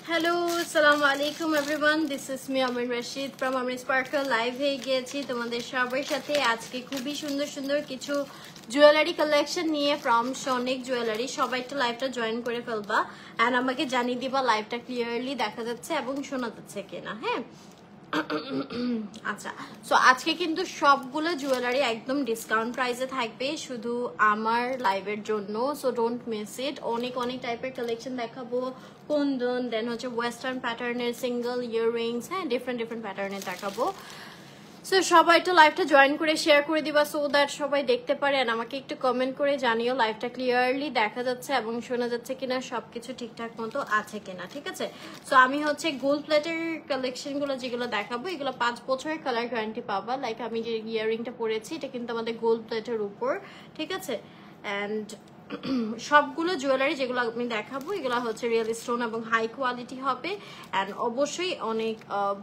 Hello, আসসালামু আলাইকুম everyone, this is me Amin Rashid from Amin sparkle. Live হয়ে গিয়েছি তোমাদের সবার সাথে আজকে খুবই সুন্দর সুন্দর কিছু জুয়েলারি কালেকশন নিয়ে ফ্রম সনিক জুয়েলারি। সবাই একটু লাইভটা জয়েন করে ফেলবা অ্যান্ড আমাকে জানিয়ে দিবা লাইভটা ক্লিয়ারলি দেখা যাচ্ছে এবং শোনা যাচ্ছে কিনা। হ্যাঁ, আচ্ছা, সো আজকে কিন্তু সবগুলো জুয়েলারি একদম ডিসকাউন্ট প্রাইসে থাকবে শুধু আমার লাইভের জন্য, সো ডোন্ট মিস ইট। অনেক অনেক টাইপের কালেকশন দেখাবো, কুন্দন, দেন হচ্ছে ওয়েস্টার্ন প্যাটার্নের সিঙ্গেল ইয়াররিংস, হ্যাঁ ডিফারেন্ট ডিফারেন্ট প্যাটার্নের দেখাবো। সো সবাই একটু লাইভটা জয়েন করে শেয়ার করে দিবা সো দ্যাট সবাই দেখতে পারে। আর আমাকে একটু কমেন্ট করে জানিও লাইভটা ক্লিয়ারলি দেখা যাচ্ছে এবং শোনা যাচ্ছে কিনা, সবকিছু ঠিকঠাক মতো আছে কিনা। ঠিক আছে, সো আমি হচ্ছে গোল্ড প্লেটের কালেকশনগুলো যেগুলো দেখাবো এগুলো 5 বছরের কালার গ্যারান্টি পাবা। লাইক আমি যে ইয়াররিংটা পরেছি এটা কিন্তু আমাদের গোল্ড প্লেটের উপর, ঠিক আছে। অ্যান্ড সবগুলো জুয়েলারি যেগুলো আমি দেখাবো এগুলো হচ্ছে রিয়েল স্টোন এবং হাই কোয়ালিটি হবে অ্যান্ড অবশ্যই অনেক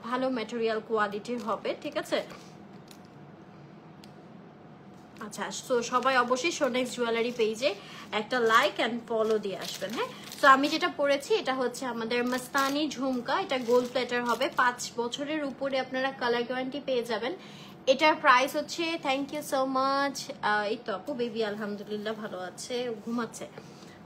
ভালো ম্যাটেরিয়াল কোয়ালিটির হবে, ঠিক আছে। আচ্ছা, তো সবাই অবশ্যই সোনেক্স জুয়েলারি পেজে একটা লাইক অ্যান্ড ফলো দিয়ে আসবেন। হ্যাঁ, তো আমি যেটা পরেছি এটা হচ্ছে আমাদের মাস্তানি ঝুমকা, এটা গোল্ড প্লেটার হবে, 5 বছরের উপরে আপনারা কালার গ্যারান্টি পেয়ে যাবেন। এটার প্রাইস হচ্ছে, থ্যাংক ইউ সো মাচ, এই তো আপু বেবি আলহামদুলিল্লাহ ভালো আছে, ঘুমাচ্ছে।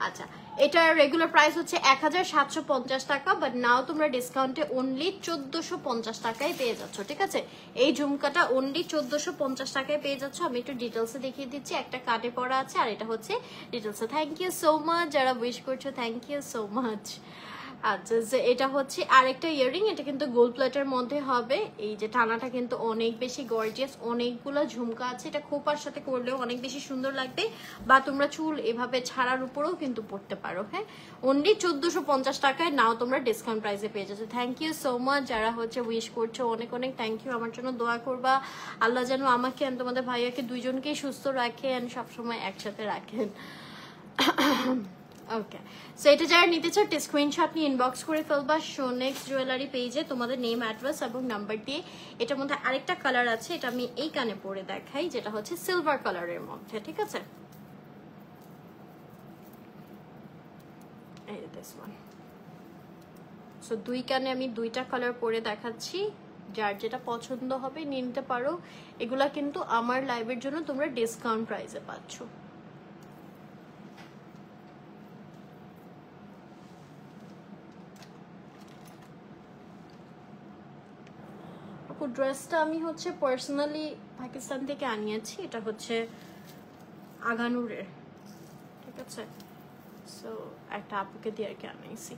আচ্ছা, এটার রেগুলার প্রাইস হচ্ছে 1750 টাকা, বাট নাও তোমরা ডিসকাউন্টে অনলি 1450 টাকায় পেয়ে যাচ্ছ, ঠিক আছে। এই ঝুমকাটা অনলি 1450 টাকায় পেয়ে যাচ্ছ। আমি একটু ডিটেলসে দেখিয়ে দিচ্ছি, একটা কাটে পড়া আছে আর এটা হচ্ছে ডিটেলসে। থ্যাংক ইউ সো মাচ যারা উইশ করছো, থ্যাংক ইউ সো মাচ। আচ্ছা, যে এটা হচ্ছে আরেকটা ইয়াররিং, এটা কিন্তু গোল্ড প্লেটের মধ্যে হবে। এই যে টানাটা কিন্তু অনেক বেশি গর্জিয়াস, অনেকগুলো ঝুমকা আছে, এটা খোপার সাথে করলেও অনেক বেশি সুন্দর লাগবে, বা তোমরা চুল এভাবে ছাড়ার উপরেও কিন্তু পড়তে পারো। হ্যাঁ, অনলি 1450 টাকায় নাও তোমরা ডিসকাউন্ট প্রাইসে পেয়ে যাচ্ছ। থ্যাংক ইউ সো মাচ যারা হচ্ছে উইশ করছো, অনেক অনেক থ্যাংক ইউ। আমার জন্য দোয়া করবা, আল্লাহ যেন আমাকে আর তোমাদের ভাইয়াকে দুইজনকেই সুস্থ রাখেন, সবসময় একসাথে রাখেন। ওকে, সো এটা যারা নিতে চাও স্ক্রিনশট নিয়ে ইনবক্স করে ফেলবা সোনেক্স জুয়েলারি পেজে তোমাদের নেম, অ্যাড্রেস এবং নাম্বার দিয়ে। এটার মধ্যে আরেকটা কালার আছে, এটা আমি এই কানে পরে দেখাই, যেটা হচ্ছে সিলভার কালারের মধ্যে, ঠিক আছে। এই দিস ওয়ান। সো দুই কানে আমি দুইটা কালার পরে দেখাচ্ছি, যার যেটা পছন্দ হবে নিয়ে নিতে পারো। এগুলা কিন্তু আমার লাইভের জন্য তোমরা ডিসকাউন্ট প্রাইসে পাচ্ছ। ড্রেসটা আমি হচ্ছে পার্সোনালি পাকিস্তান থেকে আনিয়েছি, এটা হচ্ছে আগানুরের, ঠিক আছে। সো একটা আপুকে দিয়ে আর কি আনাইছি।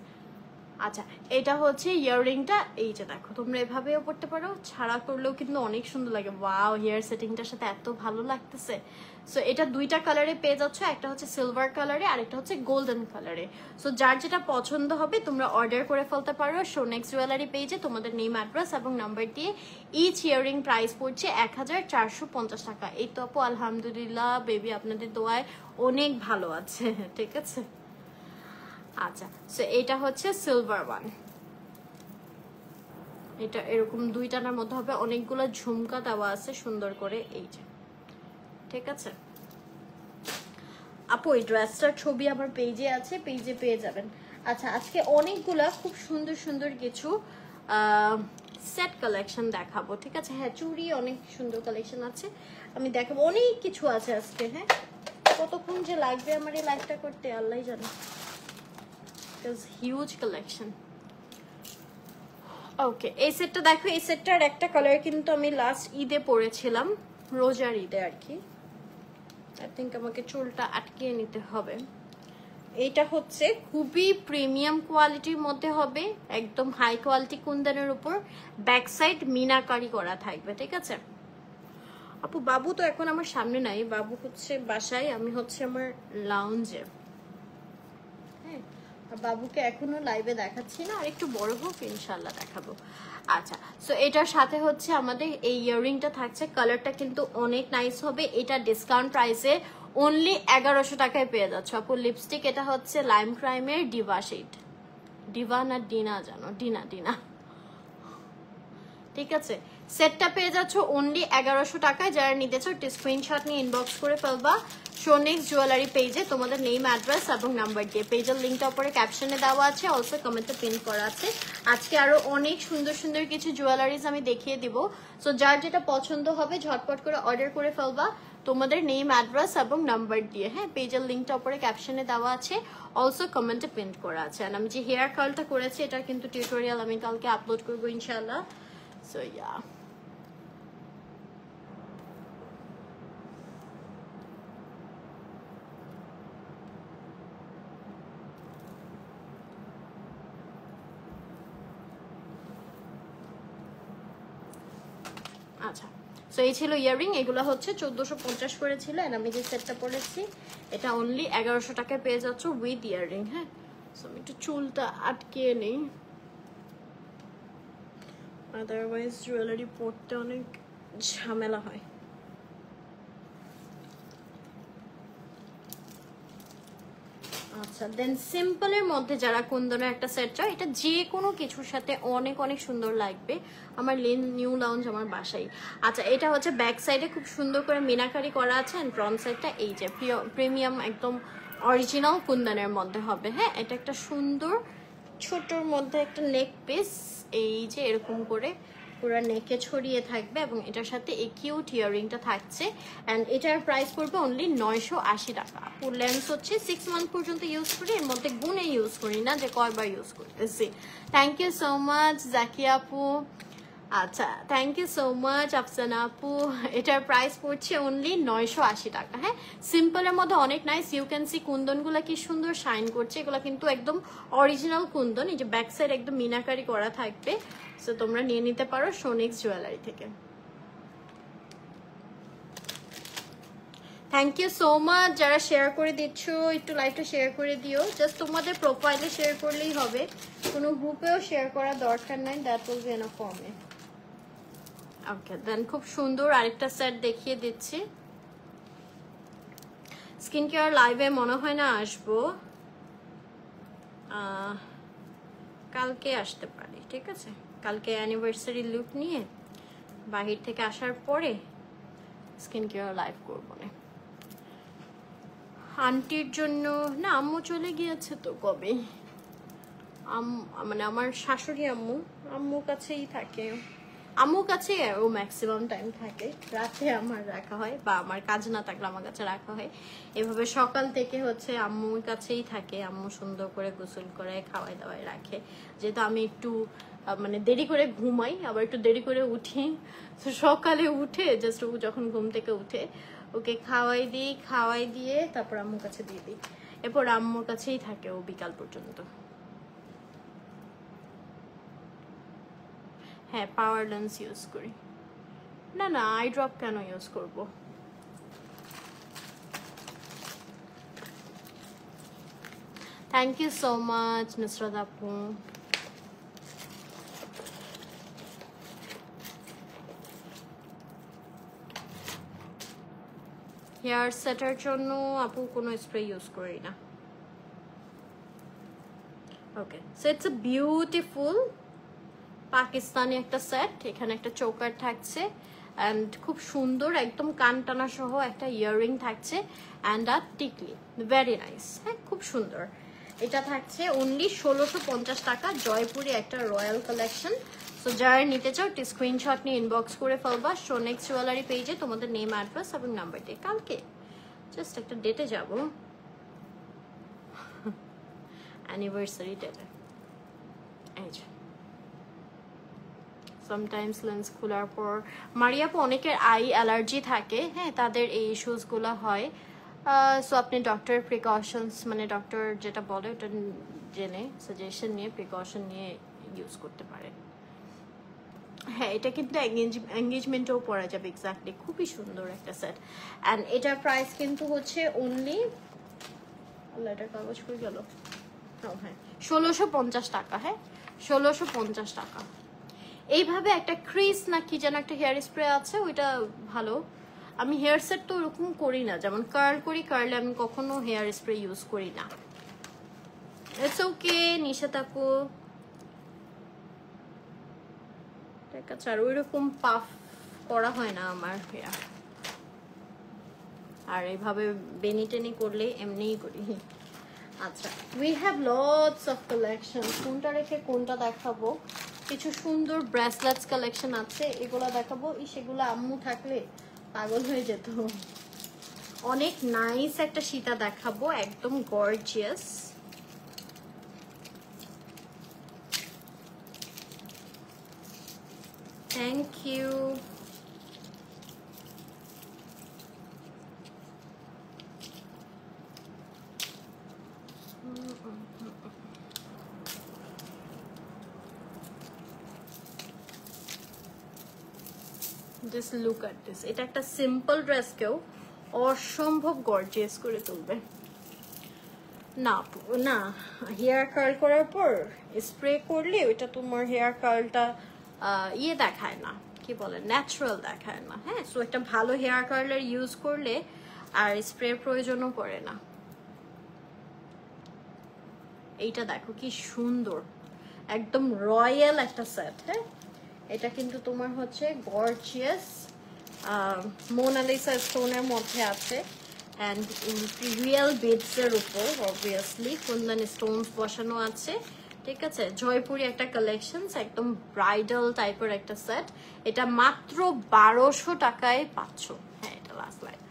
আচ্ছা, এটা হচ্ছে ইয়াররিংটা, এই যে দেখো তোমরা এভাবেও পড়তে পারো, ছাড়া করলেও কিন্তু অনেক সুন্দর লাগে। ওয়াও, হেয়ার সেটিংটার সাথে এত ভালো লাগতেছে। সো এটা দুইটা কালারে পেয়ে যাচ্ছ, একটা হচ্ছে সিলভার কালারে আর একটা হচ্ছে গোল্ডেন কালারে। সো যার যেটা পছন্দ হবে তোমরা অর্ডার করে ফেলতে পারো সোনেক্স জুয়েলারি পেজে তোমাদের নেম, অ্যাড্রেস এবং নাম্বার দিয়ে। ইচ ইয়াররিং প্রাইস পড়ছে 1450 টাকা। এই তো আপু আলহামদুলিল্লাহ বেবি, আপনাদের দোয়ায় অনেক ভালো আছে, ঠিক আছে। আচ্ছা, সো এটা হচ্ছে সিলভার ওয়ান, এটা এরকম দুই টানার মধ্যে হবে, অনেকগুলো ঝুমকা দেওয়া আছে সুন্দর করে, এই যে, ঠিক আছে। আপু এই ড্রেসটার ছবি আমার পেজে আছে, পেজে পেয়ে যাবেন। আচ্ছা, আজকে অনেকগুলা খুব সুন্দর সুন্দর কিছু সেট কালেকশন দেখাবো, ঠিক আছে। হ্যাঁ, চুড়ি অনেক সুন্দর কালেকশন আছে, আমি দেখাবো, অনেক কিছু আছে আজকে। হ্যাঁ, কতক্ষণ যে লাগবে আমার এই লাইভটা করতে আল্লাহই জানে, হিউজ কালেকশন। ওকে, এই সেটটা দেখো, এই সেটটার একটা কালার কিন্তু আমি লাস্ট ঈদে পরেছিলাম, রোজার ঈদে আর কি। আই থিঙ্ক আমাকে চুলটা আটকিয়ে নিতে হবে। এটা হচ্ছে খুবই প্রিমিয়াম কোয়ালিটির মধ্যে হবে, একদম হাই কোয়ালিটি কুন্দনের উপর ব্যাক সাইড মিনাকারি করা থাকবে, ঠিক আছে। আপু বাবু তো এখন আমার সামনে নাই, বাবু হচ্ছে বাসায়, আমি হচ্ছে আমার লাউঞ্জে। হ্যাঁ, বাবুকে এখনো লাইভে দেখাচ্ছি না, আর একটু বড় হোক ইনশাল্লাহ দেখাবো। আচ্ছা, সো এটার সাথে হচ্ছে আমাদের এই ইয়াররিংটা থাকছে, কালারটা কিন্তু অনেক নাইস হবে। এটা ডিসকাউন্ট প্রাইসে অনলি 1100 টাকায় পেয়ে যাচ্ছ আপু। লিপস্টিক এটা হচ্ছে লাইম ক্রাইমের ডিভা শেড, ডিভা না ডিনা জানো, ডিনা ডিনা, ঠিক আছে। সেটটা পেয়ে যাচ্ছ অনলি 1100 টাকায়। যারা নিতে চাও স্ক্রিনশট নিয়ে ইনবক্স করে ফেলবা শোনেক্স জুয়েলারি পেজে তোমাদের নেম, অ্যাড্রেস এবং নাম্বার দিয়ে। পেজের লিঙ্কটা উপরে ক্যাপশনে দেওয়া আছে, অলসো কমেন্টে পিন করা আছে। আজকে আরো অনেক সুন্দর সুন্দর কিছু জুয়েলারিজ আমি দেখিয়ে দিব। সো যার যেটা পছন্দ হবে ঝটপট করে অর্ডার করে ফেলবা তোমাদের নেম, অ্যাড্রেস এবং নাম্বার দিয়ে। হ্যাঁ, পেজের লিঙ্কটা উপরে ক্যাপশনে দেওয়া আছে, অলসো কমেন্টে পিন করা আছে। আর আমি যে হেয়ার কার্লটা করেছি এটার কিন্তু টিউটোরিয়াল আমি কালকে আপলোড করবো ইনশাআল্লাহ। সো ইয়া, আচ্ছা। সো এই ছিল ইয়াররিং, এগুলো হচ্ছে 1450 করে ছিল। আর আমি যে সেটটা পরেছি এটা অনলি 1100 টাকায় পেয়ে যাচ্ছ উইথ ইয়াররিং। হ্যাঁ, সো আমি একটু চুলটা আটকিয়ে নেই, আদারওয়াইজ জুয়েলারি পরতে অনেক ঝামেলা হয়। আচ্ছা, দেন সিম্পলের মধ্যে যারা কুন্দনের একটা সেট চাও, এটা যে কোনো কিছুর সাথে অনেক অনেক সুন্দর লাগবে। আমার নিউ লঞ্চ আমার বাসায়। আচ্ছা, এটা হচ্ছে ব্যাক সাইডে খুব সুন্দর করে মিনাকারি করা আছে, এন্ড ফ্রন্ট সাইডটা এই যে প্রিমিয়াম একদম অরিজিনাল কুন্দনের মধ্যে হবে। হ্যাঁ, এটা একটা সুন্দর ছোটর মধ্যে একটা নেক পিস, এই যে এরকম করে পুরো নেকে ছড়িয়ে থাকবে এবং এটার সাথে এই কিউট ইয়াররিংটা থাকছে। অ্যান্ড এটার প্রাইস পড়বে অনলি 980 টাকা। ফুল লেন্স হচ্ছে 6 মান্থ পর্যন্ত ইউজ করি, এর মধ্যে গুণে ইউজ করি না যে কয়বার ইউজ করতেছি। Thank you so much Zakia আপু। আচ্ছা, thank you so much Afsana আপু। এটার প্রাইস পড়ছে অনলি 980 টাকা। হ্যাঁ, সিম্পলের মধ্যে অনেক নাইস। ইউ ক্যান সি কুন্দনগুলো কি সুন্দর শাইন করছে। এগুলো কিন্তু একদম অরিজিনাল কুন্দন। এই যে ব্যাক সাইড একদম মিনাকারি করা থাকবে। সো তোমরা নিয়ে নিতে পারো শোনেক্স জুয়েলারি থেকে। থ্যাংক ইউ সো মাচ যারা শেয়ার করে দিচ্ছ, একটু লাইভটা শেয়ার করে দিও। জাস্ট তোমাদের প্রোফাইলে শেয়ার করলেই হবে, কোনো গ্রুপেও শেয়ার করার দরকার নাই। That will be enough for me. Okay, then খুব সুন্দর আরেকটা সেট দেখিয়ে দিচ্ছি। স্কিন কেয়ার লাইভে মনে হয় না আসবো, কালকে আসতে পারি, ঠিক আছে? কালকে অ্যানিভার্সারি লুক নিয়ে বাহির থেকে আসার পরে স্কিন কেয়ার লাইভ করবো না। আন্টির জন্য না, আম্মু চলে গিয়েছে তো কবে। মানে আমার শাশুড়ি আম্মুর কাছেই থাকে, আম্মুর কাছে ও ম্যাক্সিমাম টাইম থাকে। রাতে আমার রাখা হয়, বা আমার কাজ না থাকলে আমার কাছে রাখা হয়। এভাবে সকাল থেকে হচ্ছে আম্মুর কাছেই থাকে। আম্মু সুন্দর করে গোসল করে খাওয়াই দাওয়াই রাখে। যেহেতু আমি একটু মানে দেরি করে ঘুমাই, আবার একটু দেরি করে উঠি, তো সকালে উঠে জাস্ট ও যখন ঘুম থেকে উঠে ওকে খাওয়াই দিয়ে তারপর আম্মুর কাছে দিয়ে দিই। এরপর আম্মুর কাছেই থাকে ও বিকাল পর্যন্ত। হ্যাঁ, পাওয়ার লেন্স ইউজ করি। না আই ড্রপ কেন ইউজ করব? Thank you so much Nusrat আপু। হেয়ার সেটার জন্য আপু কোনো স্প্রে ইউজ করি না। Okay, so it's a beautiful Pakistani একটা সেট। এখানে একটা চোকার থাকছে অ্যান্ড খুব সুন্দর একদম কান টানা সহ একটা ইয়াররিং থাকছে অ্যান্ড আর টিকলি, ভেরি নাইস। হ্যাঁ, খুব সুন্দর। এটা থাকছে অনলি 1650 টাকা। জয়পুরি একটা রয়্যাল কালেকশন। সো যারা নিতে চাও স্ক্রিনশট নিয়ে ইনবক্স করে ফেলবা শোনেক্স জুয়েলারি পেজে তোমাদের নেম, অ্যাড্রেস এবং নাম্বার দিয়ে। কালকে জাস্ট একটা ডেটে যাব, অ্যানিভার্সারি ডেটে। এই যে সামটাইমস লেন্স খোলার পর মারিয়াপু অনেকের আই অ্যালার্জি থাকে। হ্যাঁ, তাদের এই ইস্যুসগুলো হয়। সো আপনি ডক্টর প্রিকশনস মানে ডক্টর যেটা বলে ওটা জেনে সাজেশন নিয়ে প্রিকশন নিয়ে ইউজ করতে পারেন। হ্যাঁ, এটা কিন্তু এঙ্গেজমেন্টেও পরা যাবে। এক্স্যাক্টলি, খুবই সুন্দর একটা সেট। অ্যান্ড এটার প্রাইস কিন্তু হচ্ছে অনলি, আল্লাহ এটার কাগজ হয়ে গেল, হ্যাঁ 1650 টাকা। হ্যাঁ, 1650 টাকা। এইভাবে একটা ক্রিস না কি যেন একটা হেয়ার স্প্রে আছে, ওইটা ভালো। আমি হেয়ার সেট তো ওরকম করি না, যেমন কার্ল করি, কার্লে আমি কখনো হেয়ার স্প্রে ইউজ করি না। ইটস ওকে নিশাত আপু, ঠিক আছে, আর ওইরকম পাফ করা হয় না আমার হেয়ার, আর এইভাবে বেনি টেনি করলে এমনিই করি। আচ্ছা, we have lots of collection. কোনটা রেখে কোনটা দেখাবো? কিছু সুন্দর ব্রেসলেটস কালেকশন আছে, এগুলো দেখাবো। সেগুলো আম্মু থাকলে পাগল হয়ে যেত। অনেক নাইস একটা সীতা দেখাবো, একদম gorgeous. Thank you. Just look at this. এটা একটা সিম্পল ড্রেস কেউ অসম্ভব গর্জিয়াস করে তুলবে। না না, হেয়ার কার্ল করার পর স্প্রে করলে ওইটা তোমার হেয়ার কার্লটা ইয়ে দেখায় না, কি বলে, ন্যাচারাল দেখায় না। হ্যাঁ, সো একটা ভালো হেয়ার কার্লার ইউজ করলে আর স্প্রের প্রয়োজনও পড়ে না। এইটা দেখো কি সুন্দর, একদম রয়্যাল একটা সেট। হ্যাঁ, এটা কিন্তু তোমার হচ্ছে গর্জিয়াস মোনালিসা স্টোনের মধ্যে আছে, অ্যান্ড রিয়েল বিডসের উপর অবভিয়াসলি কুন্দন স্টোনস বসানো আছে। ঠিক আছে, জয়পুরি একটা কালেকশন, একদম ব্রাইডাল টাইপের একটা সেট। এটা মাত্র 1200 টাকায় পাচ্ছ। হ্যাঁ, এটা লাস্ট লাইফ।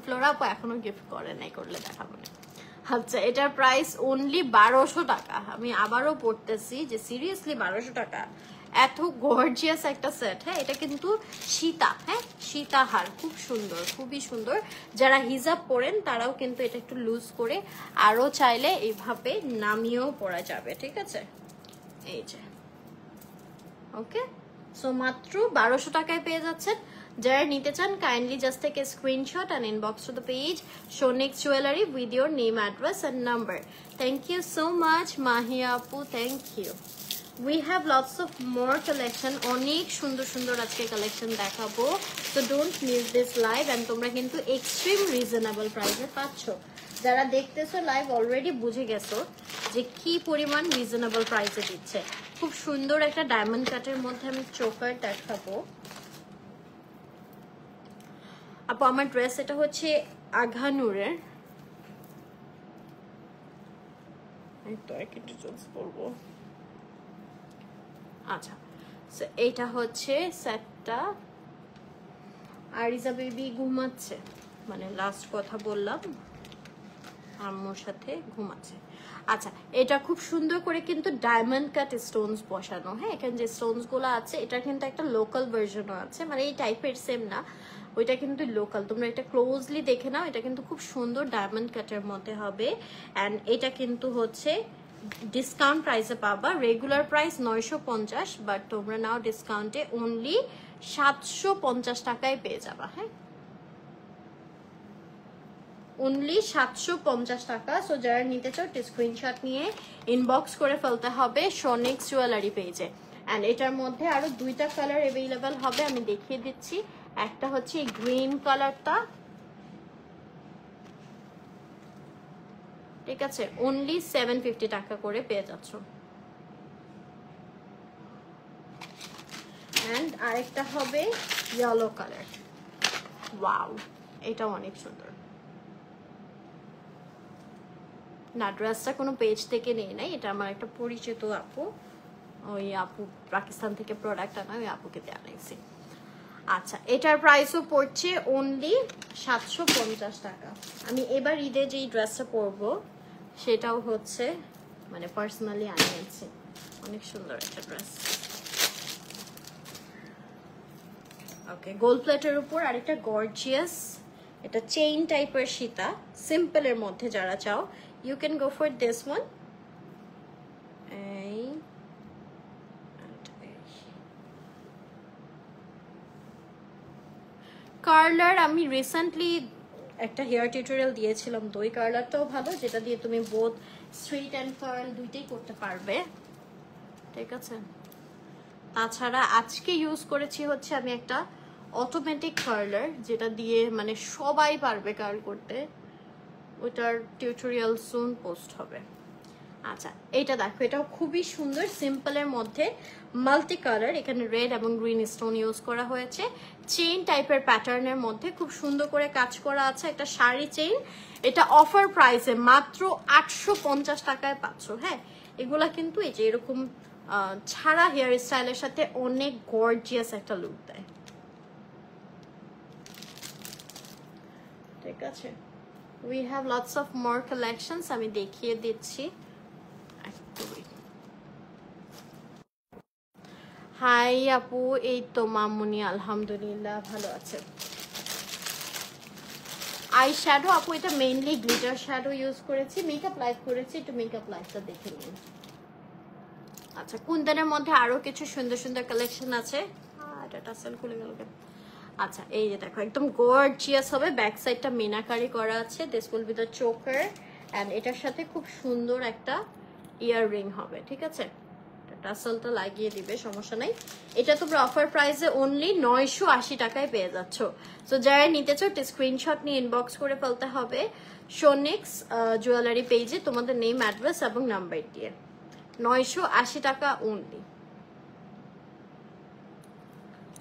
ফ্লোরা আপু এখনো গিফট করে নাই, করলে দেখাবো না। আচ্ছা, এটার প্রাইস অনলি 1200 টাকা। আমি আবারও পড়তেছি যে সিরিয়াসলি 1200 টাকা, এত গর্জিয়াস একটা সেট। হ্যাঁ, এটা কিন্তু সীতা, হ্যাঁ সীতাহার, খুব সুন্দর, খুবই সুন্দর। যারা হিজাব পরেন তারাও কিন্তু এটা একটু লুজ করে আরো চাইলে এইভাবে নামিয়েও পরা যাবে। ঠিক আছে, এই যে ওকে। সো মাত্র 1200 টাকায় পেয়ে যাচ্ছেন। যারা নিতে চান kindly just take a screenshot and inbox to the page Shownex Jewelry with your name, address and number. Thank you so much Mahia Apu, thank you. We have lots of more collection, অনেক সুন্দর সুন্দর আজকে collection দেখাবো। So don't miss this live, and তোমরা কিন্তু extreme reasonable প্রাইসে পাচ্ছ। যারা দেখতেছো লাইভ অলরেডি বুঝে গেছো যে কি পরিমাণ রিজনেবল প্রাইসে দিচ্ছে। খুব সুন্দর একটা ডায়মন্ড কাটের মধ্যে আমি চোকার দেখাবো। আপু আমার ড্রেস এটা হচ্ছে আঘানুরের, তো একটু ডিটেইলস বলবো। আচ্ছা, এইটা হচ্ছে সেটটা। আরিজা বেবি ঘুমাচ্ছে, মানে লাস্ট কথা বললাম আম্মুর সাথে ঘুমাচ্ছে। আচ্ছা, এটা খুব সুন্দর করে কিন্তু ডায়মন্ড কাট স্টোনস বসানো। হ্যাঁ, এখানে যে স্টোনস গুলো আছে এটা কিন্তু একটা লোকাল ভার্সনও আছে, মানে এই টাইপের সেম না, ওইটা কিন্তু লোকাল। তোমরা এটা ক্লোজলি দেখে নাও, এটা কিন্তু খুব সুন্দর ডায়মন্ড কাটের মধ্যে হবে। অ্যান্ড এটা কিন্তু হচ্ছে ডিসকাউন্ট প্রাইসে পাবা। রেগুলার প্রাইস 950, বাট তোমরা নাও ডিসকাউন্টে অনলি 750 টাকায় পেয়ে যাবা। হ্যাঁ, অনলি 750 টাকা। সো যারা নিতে চাও স্ক্রিনশট নিয়ে ইনবক্স করে ফেলতে হবে শোনেক্স জুয়েলারি পেজে। অ্যান্ড এটার মধ্যে আরো দুইটা কালার অ্যাভেলেবেল হবে, আমি দেখিয়ে দিচ্ছি। একটা হচ্ছে গ্রিন কালারটা, ঠিক আছে, অনলি 750 টাকা করে পেয়ে যাচ্ছ। অ্যান্ড আরেকটা হবে ইয়েলো কালার। ওয়াও, এটা অনেক সুন্দর। না, ড্রেসটা কোনো পেজ থেকে নেই নাই, এটা আমার একটা পরিচিত আপু, ওই আপু পাকিস্তান থেকে প্রোডাক্ট আনা, ওই আপুকে দেওয়া লাগছে। আচ্ছা, এটার প্রাইসও পড়ছে অনলি 750 টাকা। আমি এবার ঈদে যেই ড্রেসটা পরবো সেটাও হচ্ছে মানে পার্সোনালি আনিয়েছি, অনেক সুন্দর একটা ড্রেস। ওকে, গোল্ড প্লেটের উপর আরেকটা গর্জিয়াস, এটা চেইন টাইপের সীতা, সিম্পলের মধ্যে যারা চাও you can go for this one. Curler আমি রিসেন্টলি একটা হেয়ার টিউটোরিয়াল দিয়েছিলাম, তো ওই কার্লারটাও ভালো, যেটা দিয়ে তুমি বোথ স্ট্রেট অ্যান্ড কার্ল দুইটাই করতে পারবে। ঠিক আছে, তাছাড়া আজকে ইউজ করেছি হচ্ছে আমি একটা অটোমেটিক কার্লার, যেটা দিয়ে মানে সবাই পারবে কার্ল করতে। ওটার টিউটোরিয়াল সুন পোস্ট হবে। আচ্ছা এটা দেখো, এটাও খুবই সুন্দর, সিম্পলের মধ্যে মাল্টি কালার, এখানে রেড এবং গ্রিন স্টোন ইউজ করা হয়েছে, চেইন টাইপের প্যাটার্নের মধ্যে খুব সুন্দর করে কাজ করা আছে, একটা শাড়ি চেইন। এটা অফার প্রাইসে মাত্র 850 টাকায় পাচ্ছ। হ্যাঁ, এগুলা কিন্তু এই যে এরকম ছাড়া হেয়ার স্টাইলের সাথে অনেক গর্জিয়াস একটা লুক দেয়। ঠিক আছে, we have lots of more collections, আমি দেখিয়ে দিচ্ছি। হাই আপু, এই তো মামুনি আলহামদুলিল্লাহ ভালো আছে। আই শ্যাডো আপু, এটা মেইনলি গ্লিটার শ্যাডো ইউজ করেছি, মেকআপ লাইভ করেছি, একটু মেকআপ লাইভটা দেখে নিন। আচ্ছা, কুন্দনের মধ্যে আরো কিছু সুন্দর সুন্দর কালেকশন আছে। এটা টাসেল খুলে গেল কেন? আচ্ছা, এই যে দেখো একদম গর্জিয়াস হবে, ব্যাক সাইডটা মিনাকারি করা আছে, this will be the choker, and এটার সাথে খুব সুন্দর একটা ইয়াররিং হবে। ঠিক আছে, টাসেলটা লাগিয়ে দিবে, সমস্যা নাই। এটা তোমরা অফার প্রাইসে অনলি 980 টাকায় পেয়ে যাচ্ছ। তো যারা নিতে চাও স্ক্রিনশট নিয়ে ইনবক্স করে ফেলতে হবে শোনিক্স জুয়েলারি পেজে তোমাদের নেম, অ্যাড্রেস এবং নাম্বার দিয়ে। 980 টাকা অনলি।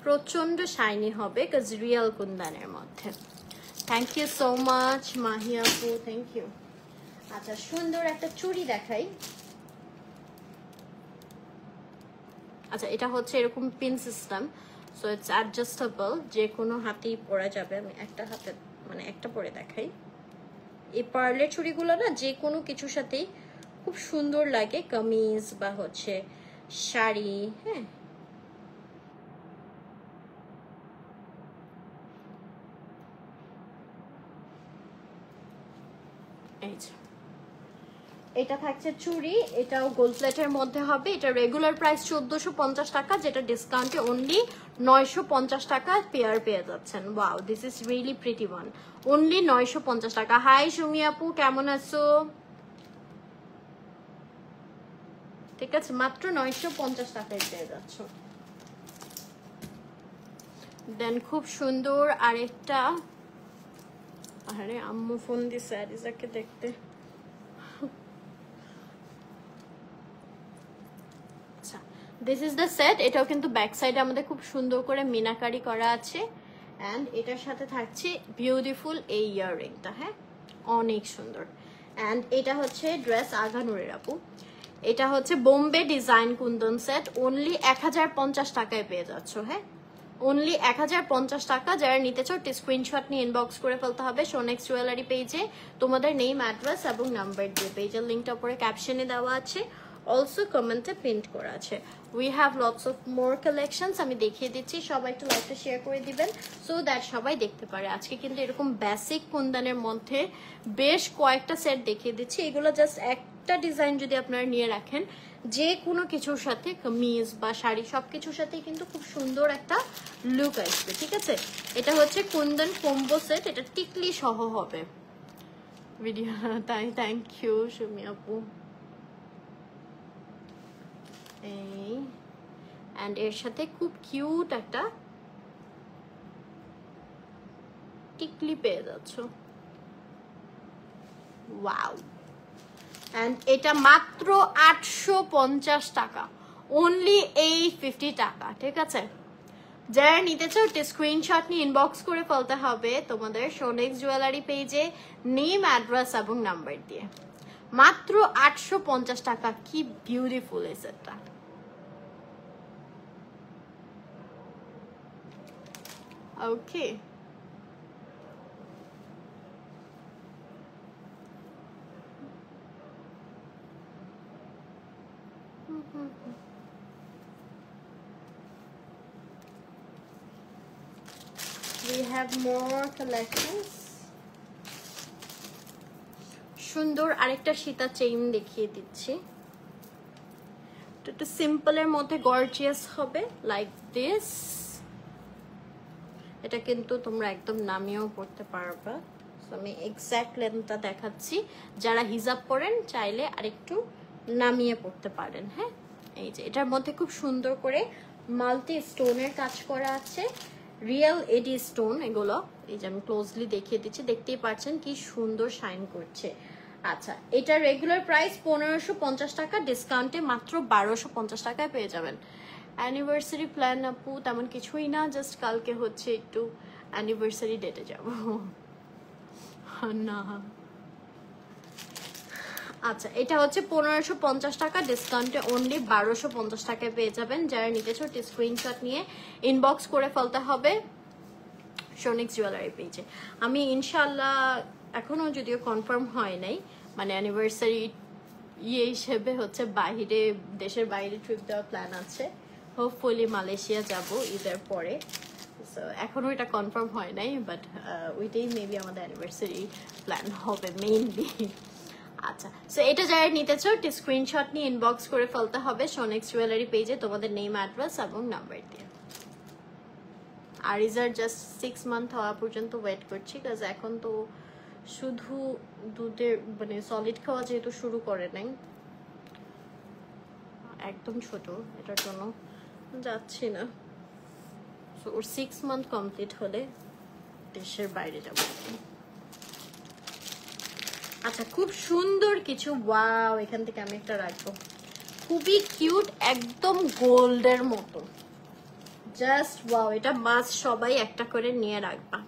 প্রচন্ড শাইনি হবে, কাজ রিয়েল কুন্দানের মধ্যে। Thank you so much Mahiya আপু, থ্যাংক ইউ। আচ্ছা, সুন্দর একটা চুড়ি দেখাই। আচ্ছা, এটা হচ্ছে এরকম pin system, so it's adjustable, যে কোনো হাতেই পরা যাবে। আমি একটা হাতে মানে একটা পরে দেখাই। এই পার্লের চুড়িগুলো না যে কোনো কিছুর সাথেই খুব সুন্দর লাগে, কামিজ বা হচ্ছে শাড়ি। হ্যাঁ, এই যে এটা থাকছে চুড়ি, এটাও গোল্ড প্লেটের মধ্যে হবে। এটা রেগুলার প্রাইস 1450 টাকা, যেটা ডিসকাউন্টে অনলি 950 টাকা পেয়ার পেয়ে যাচ্ছেন। Wow, this is really pretty one, only 950 টাকা। হাই সুমি আপু, কেমন আছো? ঠিক আছে, মাত্র 950 টাকায় পেয়ে যাচ্ছ। দেন খুব সুন্দর আরেকটা, আরে আম্মু ফোন দিছে আরিজাকে দেখতে। দিস ইজ দ্য সেট, এটাও কিন্তু ব্যাক সাইডে আমাদের খুব সুন্দর করে মিনাকারি করা আছে, অ্যান্ড এটার সাথে থাকছে বিউটিফুল এই ইয়াররিংটা। হ্যাঁ, অনেক সুন্দর। অ্যান্ড এটা হচ্ছে ড্রেস আঘানুরের আপু, এটা হচ্ছে Bombay design Kundan set, only 1050 টাকায় পেয়ে যাচ্ছ। হ্যাঁ, অনলি 1050 টাকা। যারা নিতে চাও স্ক্রিনশট নিয়ে ইনবক্স করে ফেলতে হবে শোনেক্স জুয়েলারি পেজে তোমাদের নেম, অ্যাড্রেস এবং নাম্বার দিয়ে। পেজের লিঙ্কটা উপরে ক্যাপশনে দেওয়া আছে, অলসো কমেন্টে প্রিন্ট করা আছে। We have lots of more collections, আমি দেখিয়ে দিচ্ছি। সবাই একটু লাইভটা শেয়ার করে দিবেন সো দ্যাট সবাই দেখতে পারে। আজকে কিন্তু এরকম বেসিক কুন্দানের মধ্যে বেশ কয়েকটা সেট দেখিয়ে দিচ্ছি। এগুলো জাস্ট একটা ডিজাইন যদি আপনারা নিয়ে রাখেন, যে কোনো কিছুর সাথে কামিজ বা শাড়ি সবকিছুর সাথেই কিন্তু খুব সুন্দর একটা লুক আসবে। ঠিক আছে, এটা হচ্ছে কুন্দন কম্বো সেট, এটা টিকলি সহ হবে। ভিডিও তাই, থ্যাংক ইউ সুমি আপু। এই এন্ড এর সাথে খুব কিউট একটা টিকলি পেয়ে যাচ্ছ। ওয়াও, এন্ড এটা মাত্র 850 টাকা, অনলি 850 টাকা। ঠিক আছে, যারা নিতে চাও স্ক্রিনশট নিয়ে ইনবক্স করে ফেলতে হবে তোমাদের শোনেক্স জুয়েলারি পেজে নেম, অ্যাড্রেস এবং নাম্বার দিয়ে। মাত্র 850 টাকা, কি বিউটিফুল এই সেটটা। ওকে, we have more collections. সুন্দর আরেকটা সীতা চেইন দেখিয়ে দিচ্ছি, একটু সিম্পলের মধ্যে গর্জিয়াস হবে, লাইক দিস। এটা কিন্তু তোমরা একদম নামিয়েও পড়তে পারবা। আমি এক্স্যাক্ট লেন্থটা দেখাচ্ছি, যারা হিজাব পরেন চাইলে আরেকটু নামিয়ে পড়তে পারেন। হ্যাঁ, এই যে এটার মধ্যে খুব সুন্দর করে মাল্টি স্টোনের কাজ করা আছে, রিয়েল এডি স্টোন এগুলো। এই যে আমি ক্লোজলি দেখিয়ে দিচ্ছি, দেখতেই পাচ্ছেন কি সুন্দর শাইন করছে। আচ্ছা, এটা রেগুলার প্রাইস 1550 টাকা, ডিসকাউন্টে মাত্র 1250 টাকায় পেয়ে যাবেন। অ্যানিভার্সারি প্ল্যান আপু তেমন কিছুই না, জাস্ট কালকে হচ্ছে একটু অ্যানিভার্সারি ডেটে যাব না। আচ্ছা, এটা হচ্ছে 1550 টাকা, ডিসকাউন্টে অনলি 1250 টাকায় পেয়ে যাবেন। যারা নিতে চাও স্ক্রিনশট নিয়ে ইনবক্স করে ফেলতে হবে শোনিক্স জুয়েলারি পেজে। আমি ইনশাল্লাহ এখনো যদিও কনফার্ম হয় নাই, মানে অ্যানিভার্সারি হিসেবে হচ্ছে বাইরে, দেশের বাইরে ট্রিপ দেওয়ার প্ল্যান আছে। হোপফুলি মালয়েশিয়া যাব ঈদের পরে। সো এখনো এটা কনফার্ম হয় নাই, বাট ওইটাই মেবি আমাদের অ্যানিভার্সারি প্ল্যান হবে মেইনলি। আচ্ছা, সো এটা যারা নিতে চাও স্ক্রিনশট নিয়ে ইনবক্স করে ফেলতে হবে শোনিক্স জুয়েলারি পেজে তোমাদের নেম, অ্যাড্রেস এবং নাম্বার দিয়ে। আরিজার জাস্ট 6 মান্থ হওয়া পর্যন্ত ওয়েট করছি, কাজ এখন তো শুধু দুধের মানে সলিড খাওয়া যেহেতু শুরু করে নাই, একদম ছোট, এটার জন্য যাচ্ছি না। সো ওর 6 মান্থ কমপ্লিট হলে দেশের বাইরে যাব। আচ্ছা, খুব সুন্দর কিছু, ওয়াও, এখান থেকে আমি একটা রাখবো, খুবই কিউট, একদম গোল্ডের মতো, জাস্ট ওয়াও। এটা মাস্ট সবাই একটা করে নিয়ে রাখবা।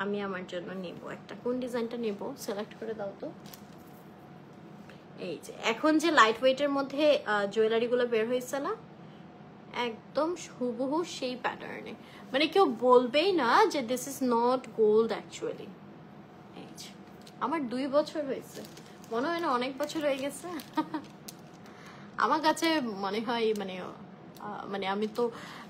আমি আমার জন্য নেব একটা। কোন ডিজাইনটা নেব সিলেক্ট করে দাও তো। এই যে এখন যে লাইট ওয়েটের মধ্যে জুয়েলারি গুলো বের হয়েছে না, একদম হুবহু সেই প্যাটার্নে, মানে কেউ বলবেই না যে this is not gold actually. এই যে আমার 2 বছর হয়েছে, মনে হয় না অনেক বছর হয়ে গেছে আমার কাছে মনে হয়, মানে আমি তো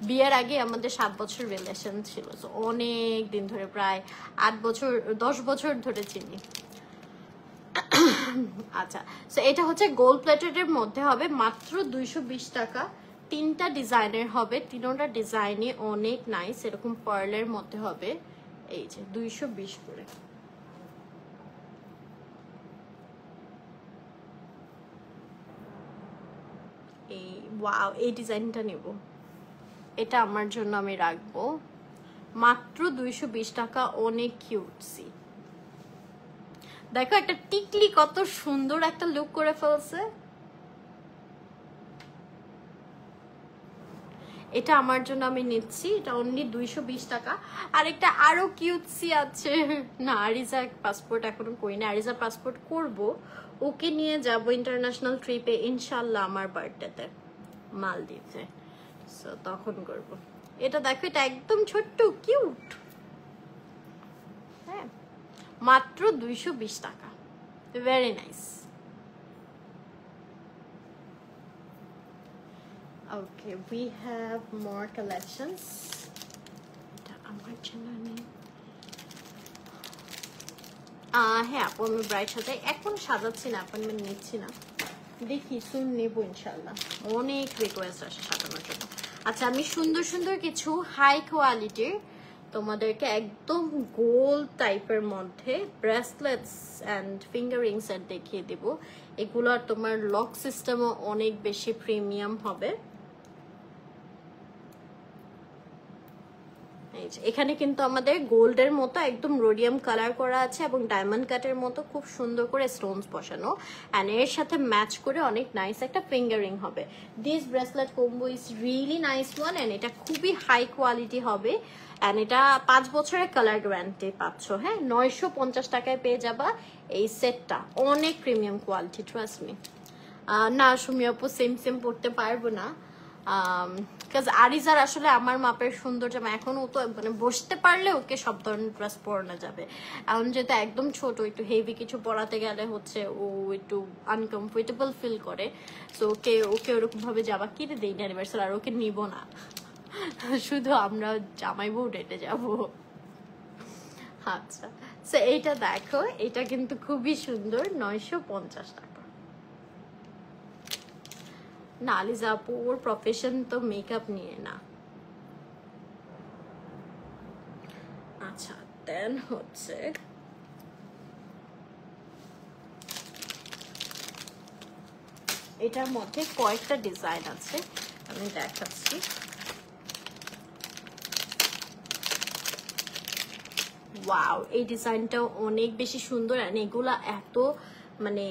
বিয়ের আগে আমাদের 7 বছর রিলেশন ছিল, তো অনেক দিন ধরে, প্রায় 8 বছর 10 বছর ধরে চিনি। আচ্ছা, তো এটা হচ্ছে গোল্ড প্লেটেডের মধ্যে হবে মাত্র 220 টাকা। 3টা ডিজাইনের হবে, 3টা ডিজাইনে অনেক নাইস, এরকম পার্লের মধ্যে হবে। এই যে 220 করে। এই ওয়াও, এই ডিজাইনটা নেব, এটা আমার জন্য আমি রাখবো মাত্র 220 টাকা, অনেক কিউটসি। দেখো একটা টিকলি কত সুন্দর একটা লুক করে ফেলছে। এটা আমার জন্য আমি নিচ্ছি, এটা অনলি 220 টাকা। আর একটা আরো কিউটসি আছে না, আরিজা পাসপোর্ট এখনো করি না, আরিজা পাসপোর্ট করব, ওকে নিয়ে যাব ইন্টারন্যাশনাল ট্রিপে ইনশাল্লাহ আমার বার্থডেতে মালদ্বীপে, সো তখন করব। এটা দেখো, এটা একদম ছোট্ট কিউট, হ্যাঁ, মাত্র 220 টাকা, very nice. Okay, we have more collections. আমার জন্য নেই। হ্যাঁ আপু, আমি ব্রাইট সাজাই, এখন সাজাচ্ছি না, অ্যাপয়েন্টমেন্ট নিচ্ছি না, দেখি সুন নেবো ইনশাল্লাহ। অনেক রিকোয়েস্ট আসে সাজানোর জন্য। আচ্ছা, আমি সুন্দর সুন্দর কিছু হাই কোয়ালিটির তোমাদেরকে একদম গোল্ড টাইপের মধ্যে ব্রেসলেটস অ্যান্ড ফিঙ্গারিং সেট দেখিয়ে দেবো। এগুলোর তোমার লক সিস্টেমও অনেক বেশি প্রিমিয়াম হবে। এখানে কিন্তু আমাদের গোল্ডের মতো একদম রোডিয়াম কালার করা আছে এবং ডায়মন্ড কাটের মতো খুব সুন্দর করে স্টোনস বসানো, অ্যান্ড এর সাথে ম্যাচ করে অনেক নাইস একটা ফিঙ্গারিং হবে। This bracelet combo is really nice one, and এটা খুবই হাই কোয়ালিটি হবে, অ্যান্ড এটা 5 বছরের কালার গ্যারান্টি পাচ্ছ। হ্যাঁ, 950 টাকায় পেয়ে যাবা এই সেটটা, অনেক প্রিমিয়াম কোয়ালিটি, ট্রাস্ট মি। না সুমি আপু, সেম সেম পড়তে পারবো না, কাজ আরিজার আসলে আমার মাপের সুন্দর জামা, এখন ও তো মানে বসতে পারলে ওকে সব ধরনের ড্রেস পরানো যাবে। এখন যেহেতু একদম ছোট, একটু হেভি কিছু পরাতে গেলে হচ্ছে ও একটু আনকমফোর্টেবল ফিল করে, সো ওকে ওরকম ভাবে জামা কিনে দেই না অ্যানিভার্সারি, আর ওকে নিব না, শুধু আমরা জামাই বউ ডেটে যাব। আচ্ছা, সো এইটা দেখো, এটা কিন্তু খুবই সুন্দর, 950 টাকা। না আলিজা আপু, ওর প্রফেশন তো মেকআপ নিয়ে না। আচ্ছা, দেন হচ্ছে এটার মধ্যে কয়েকটা ডিজাইন আছে, আমি দেখাচ্ছি। ওয়াও, এই ডিজাইনটাও অনেক বেশি সুন্দর, আর এগুলা এত মানে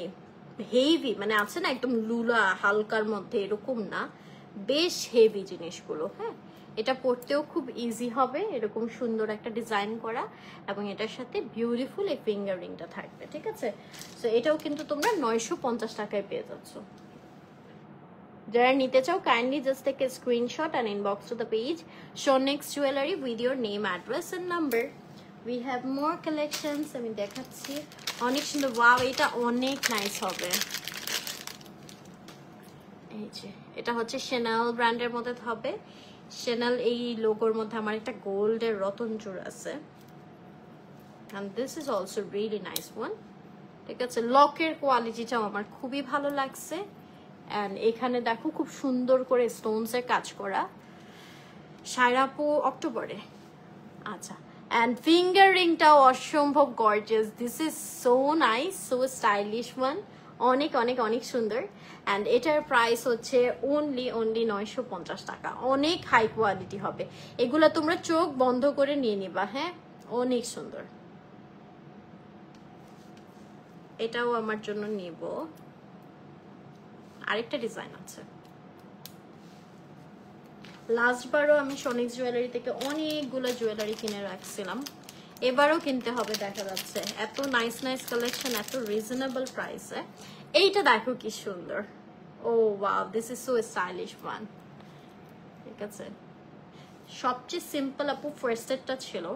হেভি, মানে আছে না একদম লুলা হালকার মধ্যে, এরকম না, বেশ হেভি জিনিসগুলো। হ্যাঁ, এটা পরতেও খুব ইজি হবে, এরকম সুন্দর একটা ডিজাইন করা, এবং এটার সাথে বিউটিফুল এই ফিঙ্গার রিংটা থাকবে। ঠিক আছে, সো এটাও কিন্তু তোমরা 950 টাকায় পেয়ে যাচ্ছ। যারা নিতে চাও kindly just take a screenshot and inbox to the page Shonex jewellery with your name, address and number. We have more collections, আমি দেখাচ্ছি, অনেক সুন্দর। ওয়াও, এটা অনেক নাইস হবে। এই যে এটা হচ্ছে Chanel ব্র্যান্ডের মধ্যে হবে। Chanel এই লোগোর মধ্যে আমার একটা গোল্ডের রতন চূড় আছে, and this is also really nice one। ঠিক আছে, লকের কোয়ালিটিটাও আমার খুবই ভালো লাগছে, and এখানে দেখো খুব সুন্দর করে স্টোনস এর কাজ করা। সাইরাপো অক্টোবরে। আচ্ছা, and finger ringটাও অসম্ভব gorgeous. This is so nice, so stylish one, অনেক অনেক অনেক সুন্দর। অ্যান্ড এটার প্রাইস হচ্ছে অনলি 950 টাকা। অনেক হাই কোয়ালিটি হবে এগুলো, তোমরা চোখ বন্ধ করে নিয়ে নিবা। হ্যাঁ, অনেক সুন্দর। এটাও আমার জন্য নিব। আরেকটা ডিজাইন আছে। লাস্টবারও আমি সোনিক্স জুয়েলারি থেকে অনেকগুলো জুয়েলারি কিনে রাখছিলাম, এবারও কিনতে হবে দেখা যাচ্ছে। এত নাইস নাইস কালেকশন, এত রিজনেবল প্রাইসে। এইটা দেখো কি সুন্দর। Oh wow, this is so stylish one. ঠিক আছে, সবচেয়ে সিম্পল আপু ফার্স্টেরটা ছিল,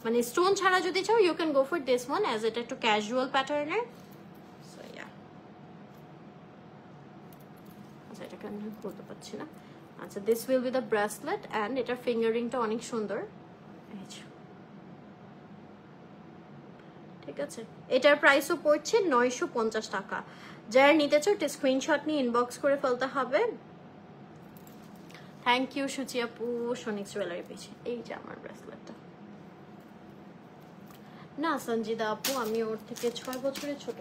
মানে স্টোন ছাড়া যদি চাও you can go for this one, as এটা একটু ক্যাজুয়াল প্যাটার্নের। সো ইয়া, আচ্ছা এটাকে আমি বলতে পারছি না। আচ্ছা, this will be the bracelet, and এটার ফিঙ্গারিংটা অনেক সুন্দর। ঠিক আছে, এটার প্রাইসও পড়ছে 950 টাকা। যারা নিতে চাও একটা স্ক্রিনশট নিয়ে ইনবক্স করে ফেলতে হবে। থ্যাংক ইউ সুচি আপু, সোনিক্স জুয়েলারি পেয়েছি। এই যে আমার ব্রেসলেটটা। না সঞ্জিদা আপু, আমি ওর থেকে 6 বছরের ছোট।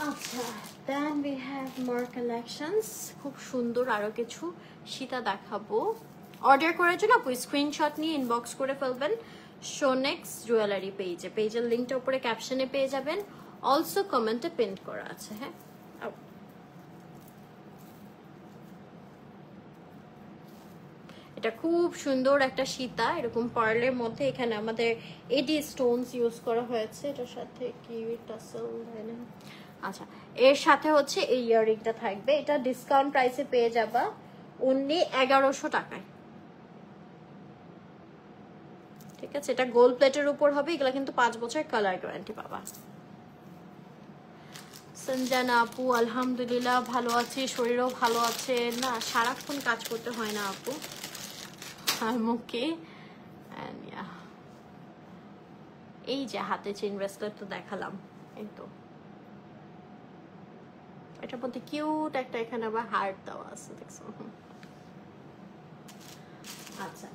আচ্ছা, then we have more collections. খুব সুন্দর আরো কিছু সীতা দেখাবো। অর্ডার করার জন্য আপু স্ক্রিনশট নিয়ে ইনবক্স করে ফেলবেন সোনেক্স জুয়েলারি পেজে। পেজের লিঙ্কটা উপরে ক্যাপশনে পেয়ে যাবেন, অলসো কমেন্টে পিন করা আছে। হ্যাঁ, এটা খুব সুন্দর একটা সীতা, এরকম পার্লের মধ্যে। এখানে আমাদের এডি স্টোনস ইউজ করা হয়েছে। এটার সাথে কি টাসেল, আচ্ছা এর সাথে হচ্ছে এই ইয়াররিংটা থাকবে। এটা ডিসকাউন্ট প্রাইসে পেয়ে যাবা অনলি 1100 টাকায়। ঠিক আছে, এটা গোল্ড প্লেটের উপর হবে। এগুলা কিন্তু 5 বছর কালার গ্যারান্টি পাবা। সঞ্জানা আপু, আলহামদুলিল্লাহ ভালো আছি, শরীরও ভালো আছে। না, সারাক্ষণ কাজ করতে হয় না আপু, মুখে। এই যে হাতে চেইন ব্রেসলেট তো দেখালাম, এই তো এটার মধ্যে কিউট একটা এখানে আবার হার্ট দেওয়া আছে, দেখছো। আচ্ছা,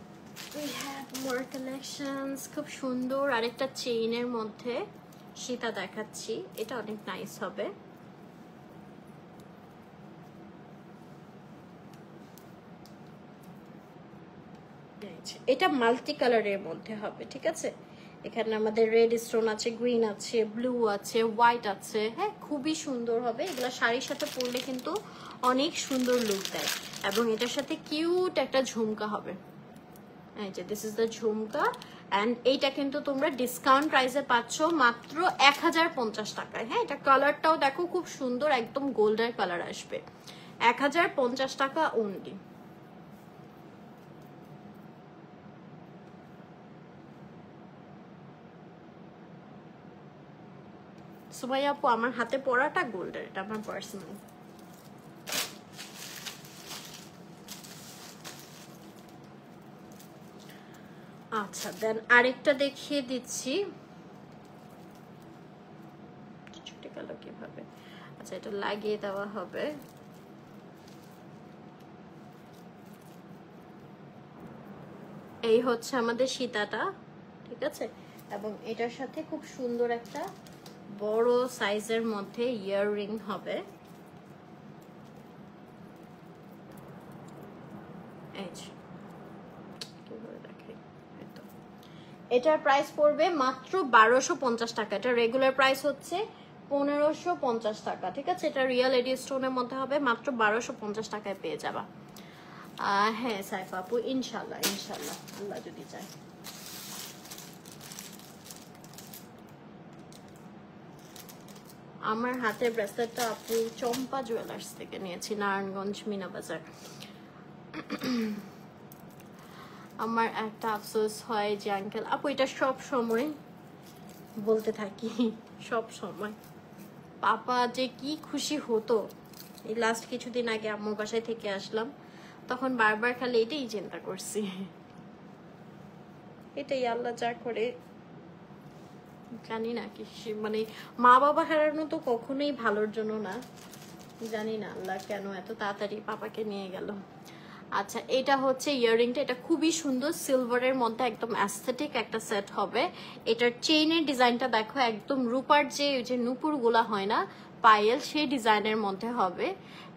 we have more collections। খুব সুন্দর আরেকটা চেইনের মধ্যে সীতা দেখাচ্ছি, এটা অনেক নাইস হবে। এটা মাল্টি কালারের মধ্যে হবে। ঠিক আছে, এখানে আমাদের রেড স্টোন আছে, গ্রিন আছে, ব্লু আছে, হোয়াইট আছে। হ্যাঁ, খুবই সুন্দর হবে। এগুলো শাড়ির সাথে পরলে কিন্তু অনেক সুন্দর লুক দেয়, এবং এটার সাথে কিউট একটা ঝুমকা হবে। এই যে this is the jhumka, and এইটা কিন্তু তোমরা ডিসকাউন্ট প্রাইসে পাচ্ছ মাত্র 1050 টাকায়। হ্যাঁ, এটা কালারটাও দেখো খুব সুন্দর, একদম গোল্ডের কালার আসবে। 1050 টাকা অনলি। সুমাইয়া আপু, আমার হাতে পরাটা গোল্ডের, এটা আমার পার্সোনাল। আচ্ছা, দেন আরেকটা দেখিয়ে দিচ্ছি। ছুটে গেল কিভাবে? আচ্ছা, এটা লাগিয়ে দেওয়া হবে। এই হচ্ছে আমাদের সীতাটা। ঠিক আছে, এবং এটার সাথে খুব সুন্দর একটা বড় সাইজের মধ্যে ইয়াররিং হবে। এটার প্রাইস পড়বে মাত্র 1250 টাকা। এটা রেগুলার প্রাইস হচ্ছে 1550 টাকা, ঠিক আছে? এটা রিয়েল এডি স্টোনের মধ্যে হবে, মাত্র 1250 টাকায় পেয়ে যাবা। হ্যাঁ সাইফা আপু, ইনশাল্লাহ ইনশাল্লাহ, আল্লাহ যদি চায়। আমার হাতের ব্রেসলেটটা আপু চম্পা জুয়েলার্স থেকে নিয়েছি, নারায়ণগঞ্জ মিনা বাজার। আমার একটা আফসোস হয় যে আঙ্কেল, আপু এটা সব সময় বলতে থাকি, সব সময় পাপা যে কি খুশি হতো। এই লাস্ট কিছুদিন আগে আম্মুর বাসায় থেকে আসলাম, তখন বারবার খালি এটাই চিন্তা করছি। এটাই আল্লাহ যা করে জানি না, কি মানে মা বাবা হারানো তো কখনোই ভালোর জন্য না, জানি না আল্লাহ কেন এত তাড়াতাড়ি পাপাকে নিয়ে গেল। আচ্ছা, এটা হচ্ছে ইয়াররিংটা, এটা খুবই সুন্দর, সিলভারের মধ্যে একদম অ্যাস্থেটিক একটা সেট হবে। এটার চেইনের ডিজাইনটা দেখো, একদম রূপার যে নুপুরগুলা হয় না পায়েল, সেই ডিজাইনের মধ্যে হবে।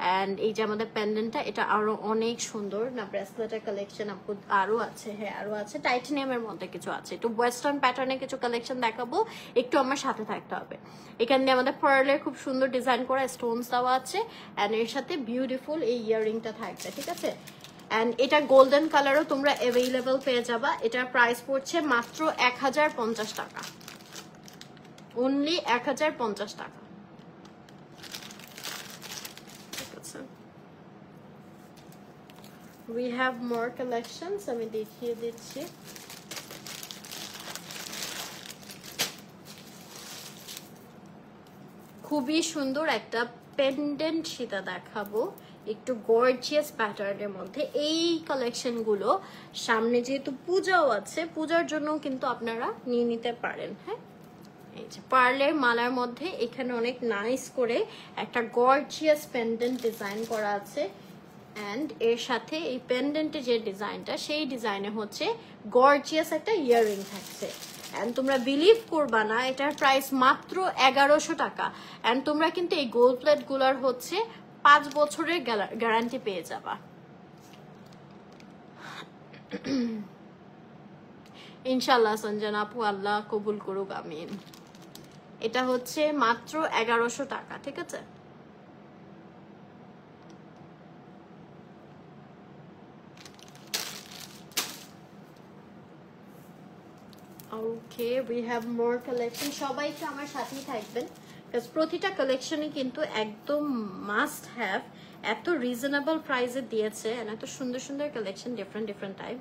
অ্যান্ড এই যে আমাদের প্যান্ডেন্টটা, এটা আরো অনেক সুন্দর না। ব্রেসলেটের কালেকশন আপু আরো আছে, হ্যাঁ আরো আছে, টাইটানিয়ামের মধ্যে কিছু আছে, একটু ওয়েস্টার্ন প্যাটার্নে কিছু কালেকশন দেখাবো, একটু আমার সাথে থাকতে হবে। এখান দিয়ে আমাদের পার্লের খুব সুন্দর ডিজাইন করা স্টোনস দেওয়া আছে, অ্যান্ড এর সাথে বিউটিফুল এই ইয়াররিংটা থাকবে, ঠিক আছে? অ্যান্ড এটা গোল্ডেন কালারও তোমরা অ্যাভেলেবল পেয়ে যাবা। এটার প্রাইস পড়ছে মাত্র 1050 টাকা, অনলি 1050 টাকা, ঠিক আছে? We have more collections, আমি দেখিয়ে দিচ্ছি। খুবই সুন্দর একটা পেন্ডেন্ট সীতা দেখাবো, একটু গর্জিয়াস প্যাটার্নের মধ্যে। এই কালেকশনগুলো সামনে যেহেতু পূজাও আছে, পূজার জন্য কিন্তু আপনারা নিয়ে নিতে পারেন। হ্যাঁ, এই যে পার্লের মালার মধ্যে এখানে অনেক নাইস করে একটা গর্জিয়াস পেন্ডেন্ট ডিজাইন করা আছে, অ্যান্ড এর সাথে এই পেন্ডেন্টের যে ডিজাইনটা, সেই ডিজাইনে হচ্ছে গর্জিয়াস একটা ইয়াররিং থাকছে। অ্যান্ড তোমরা বিলিভ করবা না, এটার প্রাইস মাত্র 1100 টাকা। অ্যান্ড তোমরা কিন্তু এই গোল্ড প্লেটগুলোর হচ্ছে 5 বছরের গ্যারান্টি পেয়ে যাবা। ইনশাল্লাহ সঞ্জনা আপু, আল্লাহ কবুল করুক, আমিন। এটা হচ্ছে মাত্র 1100 টাকা, ঠিক আছে? ওকে, উই হ্যাভ মোর কালেকশন। সবাইকে আমার সাথেই থাকবেন, বিকজ প্রতিটা কালেকশনই কিন্তু একদম মাস্ট হ্যাভ। এত রিজনেবল প্রাইসে দিয়েছে, এত সুন্দর সুন্দর কালেকশন, ডিফারেন্ট ডিফারেন্ট টাইপ।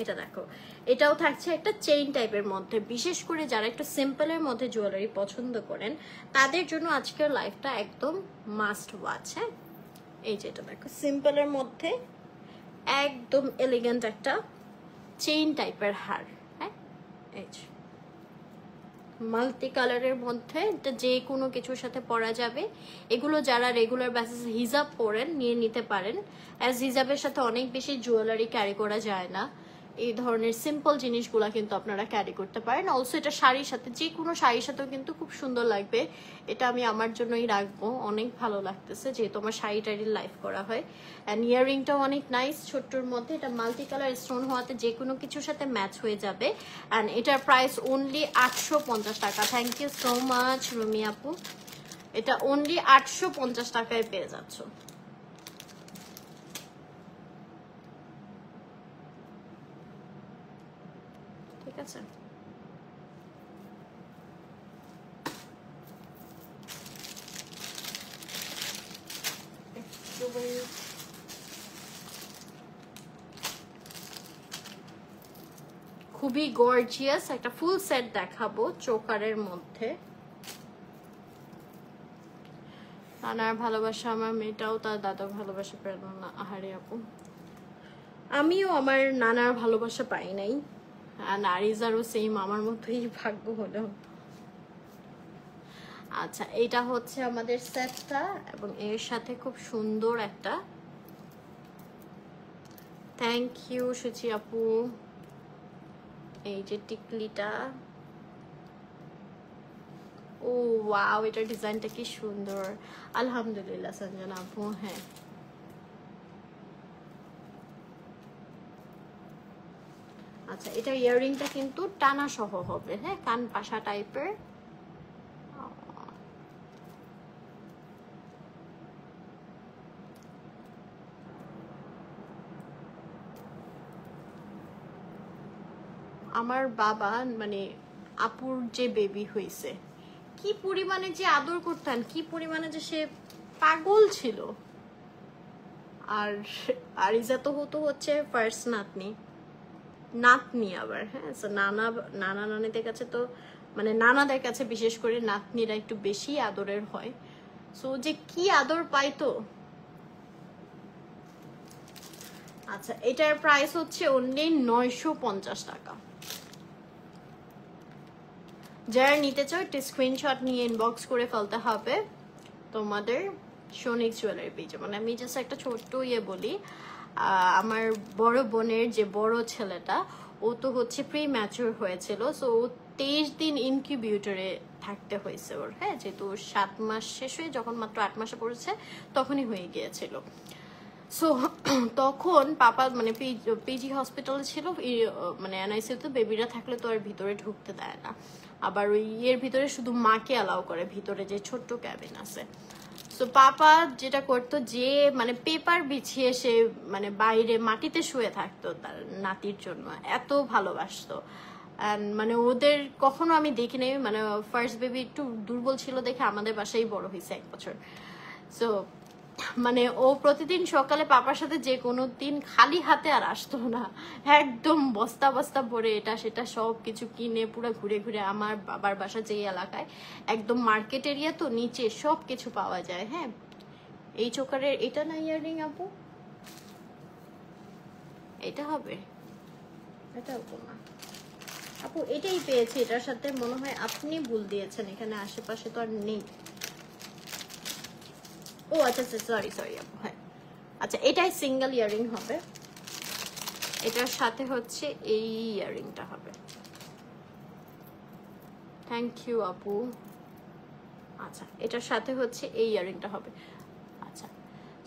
এটা দেখো, এটাও থাকছে একটা চেইন টাইপের মধ্যে। বিশেষ করে যারা একটু সিম্পলের মধ্যে জুয়েলারি পছন্দ করেন, তাদের জন্য আজকের লাইফটা একদম মাস্ট ওয়াচ। হ্যাঁ, এই যে এটা দেখো, সিম্পলের মধ্যে একদম এলিগেন্ট একটা চেইন টাইপের হার। হ্যাঁ, এই যে মাল্টি কালারের মধ্যে, এটা যে কোনো কিছুর সাথে পরা যাবে। এগুলো যারা রেগুলার বেসিস হিজাব পরেন, নিয়ে নিতে পারেন। অ্যাজ হিজাবের সাথে অনেক বেশি জুয়েলারি ক্যারি করা যায় না, এই ধরনের সিম্পল জিনিসগুলো কিন্তু আপনারা ক্যারি করতে পারেন। অলসো এটা শাড়ির সাথে, যে কোনো শাড়ির সাথেও কিন্তু খুব সুন্দর লাগবে। এটা আমি আমার জন্যই রাখবো, অনেক ভালো লাগতেছে, যেহেতু আমার শাড়ি টাড়ির লাইফ করা হয়। অ্যান্ড ইয়াররিংটাও অনেক নাইস, ছোট্টর মধ্যে। এটা মাল্টি কালার স্টোন হওয়াতে যে কোনো কিছুর সাথে ম্যাচ হয়ে যাবে। অ্যান্ড এটার প্রাইস অনলি 850 টাকা। Thank you so much Rumi আপু, এটা অনলি 850 টাকায় পেয়ে যাচ্ছ। ঠিক আছে, খুবই গর্জিয়াস একটা ফুল সেট দেখাবো চোকারের মধ্যে। নানার ভালোবাসা, আমার মেয়েটাও তার দাদার ভালোবাসা পেল না। আহারে আপু, আমিও আমার নানার ভালোবাসা পাই নাই, আর নারিজারও সেম আমার মতোই ভাগ্য হলো। আচ্ছা, এটা হচ্ছে আমাদের সেটটা, এবং এর সাথে খুব সুন্দর একটা, থ্যাংক ইউ সুচি আপু, এই যে টিকলিটা। ও ওয়াও, এটার ডিজাইনটা কি সুন্দর, আলহামদুলিল্লাহ সঞ্জনা আপু। হ্যাঁ, আচ্ছা, এটা ইয়াররিংটা কিন্তু টানা সহ হবে। হ্যাঁ, কান পাশা টাইপের, আমার বাবা মানে আপুর যে বেবি হয়েছে কি পরিমাণে যে আদর করতেন, কি পরিমাণে যে সে পাগল ছিল। আর আরিজা তো হচ্ছে ফার্স্ট নাতনি আবার, হ্যাঁ। নানা নানিদের কাছে তো মানে নানাদের কাছে বিশেষ করে নাতনিরা একটু বেশি আদরের হয়। সো যে কি আদর পাইতো। আচ্ছা, এটার প্রাইস হচ্ছে অনলি 950 টাকা। যারা নিতে চাও একটা স্ক্রিনশট নিয়ে ইনবক্স করে ফেলতে হবে তোমাদের সোনিক জুয়েলারি পেজে। মানে আমি জাস্ট একটা ছোট্ট বলি, আমার বড় বোনের যে বড় ছেলেটা ও তো হচ্ছে প্রি ম্যাচিউর হয়েছিল, সো 23 দিন ইনকিউবেটরে থাকতে হয়েছে ওর, হ্যাঁ। যেহেতু 7 মাস শেষ হয়ে যখন মাত্র 8 মাসে পড়েছে তখনই হয়ে গিয়েছিল। সো তখন পাপা মানে পিজি হসপিটালে ছিল, মানে এনআইসিউতে বেবিরা থাকলে তো আর ভিতরে ঢুকতে দেয় না। আবার ওই ভিতরে শুধু মাকে অ্যালাউ করে, ভিতরে যে ছোট্ট ক্যাবিন আছে। তো পাপা যেটা করতো যে মানে পেপার বিছিয়ে সে মানে বাইরে মাটিতে শুয়ে থাকতো তার নাতির জন্য, এত ভালোবাসতো। মানে ওদের কখনো আমি দেখিনি, মানে ফার্স্ট বেবি একটু দুর্বল ছিল দেখে আমাদের বাসায় বড় হয়েছে 1 বছর। সো মানে ও প্রতিদিন সকালে পাপার সাথে যে কোনো দিন খালি হাতে আর আসতো না, একদম বস্তা বস্তা ভরে এটা সেটা সব কিছু কিনে পুরো ঘুরে ঘুরে আমার বাবার বাসা যে এলাকায় একদম মার্কেট এরিয়া তো নিচে সব কিছু পাওয়া যায়, হ্যাঁ। এই চোকারের এটা না ইয়াররিং আপু, এটা হবে, এটা না আপু, এটাই পেয়েছি। এটার সাথে মনে হয় আপনি ভুল দিয়েছেন, এখানে আশেপাশে তো আর নেই। ও আচ্ছা আচ্ছা, সরি আপু, হ্যাঁ। আচ্ছা, এটাই সিঙ্গেল ইয়াররিং হবে, এটার সাথে হচ্ছে এই ইয়াররিংটা হবে। থ্যাংক ইউ আপু। আচ্ছা, এটার সাথে হচ্ছে এই ইয়াররিংটা হবে। আচ্ছা,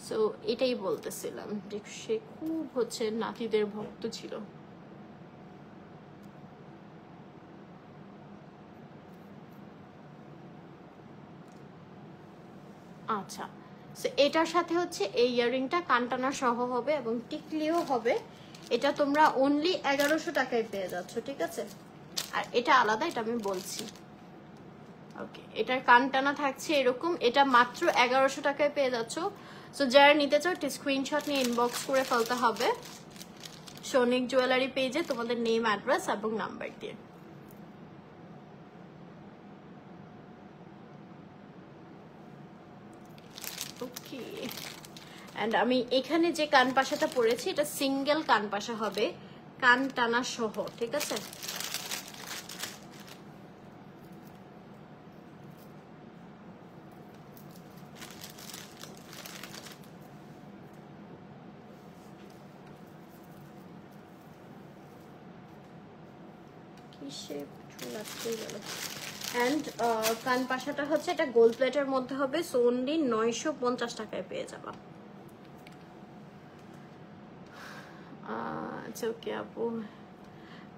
সো এটাই বলতেছিলাম যে সে খুব হচ্ছে নাতিদের ভক্ত ছিল। আচ্ছা, এটার সাথে হচ্ছে এই ইয়াররিংটা কানটানা সহ হবে এবং টিকলিও হবে। এটা তোমরা অনলি 1100 টাকায় পেয়ে যাচ্ছ, ঠিক আছে। আর এটা আলাদা, এটা আমি বলছি। ওকে, এটার কানটানা থাকছে এরকম, এটা মাত্র 1100 টাকায় পেয়ে যাচ্ছ। সো যারা নিতে চাও স্ক্রিনশট নিয়ে ইনবক্স করে ফেলতে হবে সোনিক জুয়েলারি পেজে তোমাদের নেম, অ্যাড্রেস এবং নাম্বার দিয়ে। ওকে, এন্ড আমি এখানে যে কান পাশাটা পরেছি এটা সিঙ্গেল কান পাশা হবে, কান টানা সহ, ঠিক আছে। এন্ড কান পাশাটা হচ্ছে এটা গোল্ড প্লেটের মধ্যে হবে, সো অনলি 950 টাকায় পেয়ে যাবা। আচ্ছা ওকে আপু,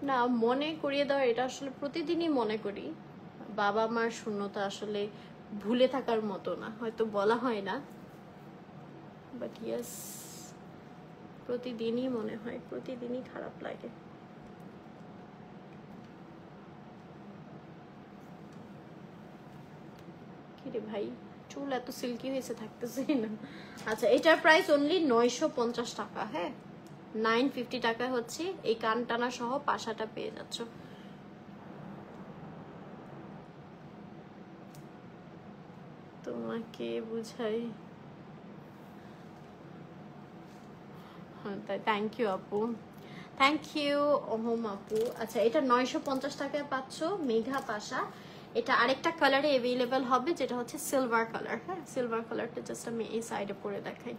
না মনে করিয়ে দাও, এটা আসলে প্রতিদিনই মনে করি। বাবা মার শূন্যতা আসলে ভুলে থাকার মতো না, হয়তো বলা হয় না, বাট ইয়েস প্রতিদিনই মনে হয়, প্রতিদিনই খারাপ লাগে। কিরে ভাই, চুল এত সিল্কি হয়েছে থাকতেছে না। আচ্ছা, এটার প্রাইস অনলি 950 টাকা, হ্যাঁ। 950 টাকা হচ্ছে এই কান টানা সহ পাশাটা পেয়ে যাচ্ছ। তোমাকে বুঝাই, হ্যাঁ তাই, থ্যাংক ইউ আপু, থ্যাংক ইউ ওহম আপু। আচ্ছা, এটা 950 টাকায় পাচ্ছ মেঘা পাশা। এটা আরেকটা কালারে অ্যাভেলেবেল হবে, যেটা হচ্ছে সিলভার কালার, হ্যাঁ। সিলভার কালারটা জাস্ট আমি এই সাইডে পরে দেখাই।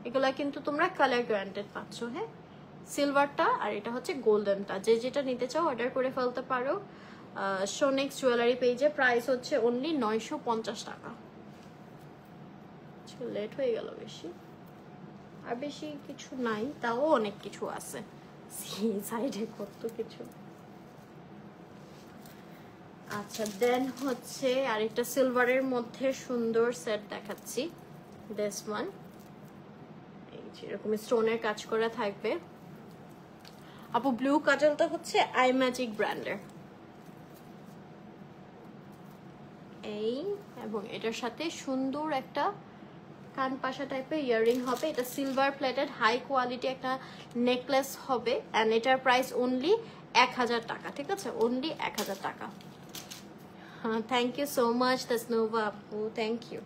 এগুলা কিন্তু তোমরা কালার গ্যারান্টেড পাচ্ছ, হ্যাঁ। সিলভারটা আর এটা হচ্ছে গোল্ডেনটা, যে যেটা নিতে চাও অর্ডার করে ফেলতে পারো সোনিক জুয়েলারি পেজে। প্রাইস হচ্ছে অনলি 950 টাকা। লেট হয়ে গেল বেশি, আর বেশি কিছু নাই, তাও অনেক কিছু আছে সাইডে, কত কিছু। আচ্ছা, দেন হচ্ছে আরেকটা সিলভারের মধ্যে সুন্দর সেট দেখাচ্ছি, দিস ওয়ান। এই যে এরকম স্টোনের কাজ করা থাকবে, আপু ব্লু কাজলটা হচ্ছে আই ম্যাজিক ব্র্যান্ডের, এই এবং এটার সাথে সুন্দর একটা কান পাশা টাইপের ইয়াররিং হবে। এটা সিলভার প্লেটেড হাই কোয়ালিটি একটা নেকলেস হবে অ্যান্ড এটার প্রাইস অনলি 1000 টাকা, ঠিক আছে, অনলি 1000 টাকা। হ্যাঁ, thank you so much Tasnuva আপু, thank you.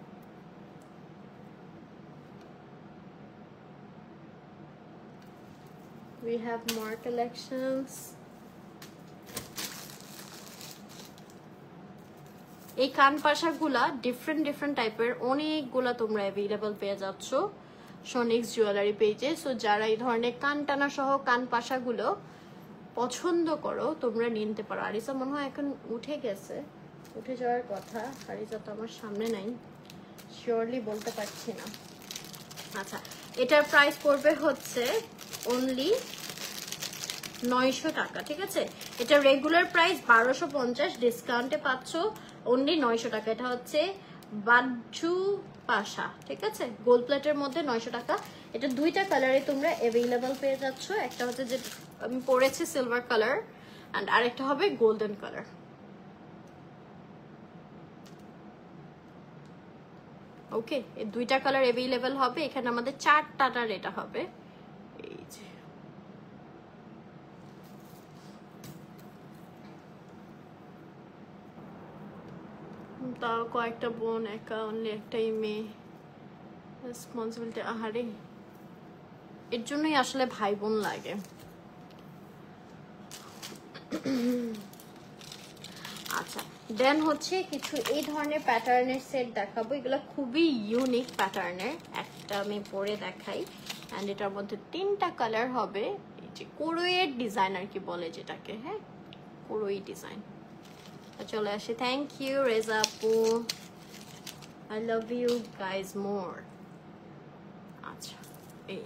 We have more collections. এই কান পাশাগুলা ডিফারেন্ট টাইপের অনেকগুলা তোমরা অ্যাভেলেবল পেয়ে যাচ্ছ সোনিক্স জুয়েলারি পেজে। সো যারা এই ধরনের কান টানা সহ কান পাশাগুলো পছন্দ করো তোমরা নিতে পারো। আরিসা মনে হয় এখন উঠে গেছে, উঠে যাওয়ার কথা। আরিসা তো আমার সামনে নাই, শিওরলি বলতে পারছি না। আচ্ছা, এটার প্রাইস পড়বে হচ্ছে অনলি 900 টাকা, ঠিক আছে। এটা রেগুলার প্রাইস 1250, ডিসকাউন্টে পাচ্ছ অনলি 900 টাকা। এটা হচ্ছে বাজু পাশা, ঠিক আছে, গোল্ড প্লেটের মধ্যে 900 টাকা। এটা দুইটা কালারে তোমরা অ্যাভেলেবল পেয়ে যাচ্ছ। একটা হচ্ছে যে আমি পরেছি সিলভার কালার অ্যান্ড আরেকটা হবে গোল্ডেন কালার। ওকে, এই দুইটা কালার অ্যাভেলেবল হবে। এখানে আমাদের 4টাটা এটা হবে। এই যে তাও কয়েকটা বোন, একা অনলি একটাই মেয়ে, রেসপন্সিবিলিটি। আহারে, এর জন্যই আসলে ভাই বোন লাগে। আচ্ছা, দেন হচ্ছে কিছু এই ধরনের প্যাটার্নের সেট দেখাবো। এগুলো খুবই ইউনিক প্যাটার্নের। একটা আমি পরে দেখাই অ্যান্ড এটার মধ্যে 3টা কালার হবে। এই যে কোরইয়ের ডিজাইন আর কি বলে যেটাকে, হ্যাঁ, কোরই ডিজাইন। চলে আসে। থ্যাংক ইউ রেজা আপু, আই লাভ ইউ গাইজ মোর। আচ্ছা, এই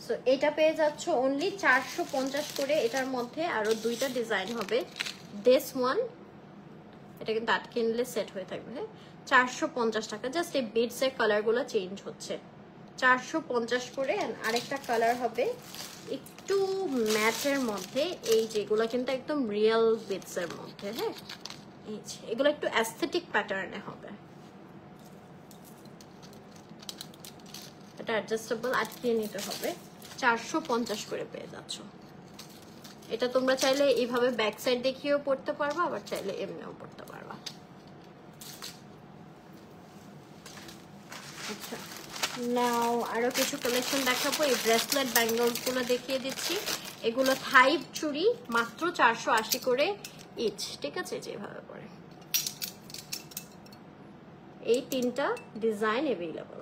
সো এটা পেয়ে যাচ্ছ অনলি 450 করে। এটার মধ্যে আরো দুইটা ডিজাইন হবে। দিস ওয়ান, এটা কিন্তু আটকে নিলে সেট হয়ে থাকবে, হ্যাঁ, 450 টাকা। জাস্ট এই বিটস এর কালার গুলো চেঞ্জ হচ্ছে, 450 করে। আরেকটা কালার হবে একটু ম্যাটের মধ্যে, এই যেগুলো কিন্তু একদম রিয়েল বিটস এর মধ্যে, হ্যাঁ, এই যে এগুলো একটু অ্যাস্থেটিক প্যাটার্নে হবে। এটা অ্যাডজাস্টেবল, আটকিয়ে নিতে হবে। 450 করে পেয়ে যাচ্ছ। এটা তোমরা চাইলে এইভাবে ব্যাক সাইড দেখিয়েও পড়তে পারবা, আবার চাইলে এমনিও পড়তে পারবা। আচ্ছা, নাও আরো কিছু কালেকশন দেখাবো। এই ব্রেসলেট ব্যাঙ্গলস গুলো দেখিয়ে দিচ্ছি। এগুলো থাই চুড়ি, মাত্র 480 করে ইচ, ঠিক আছে, যেভাবে পরে। এই 3টা ডিজাইন অ্যাভেলেবল।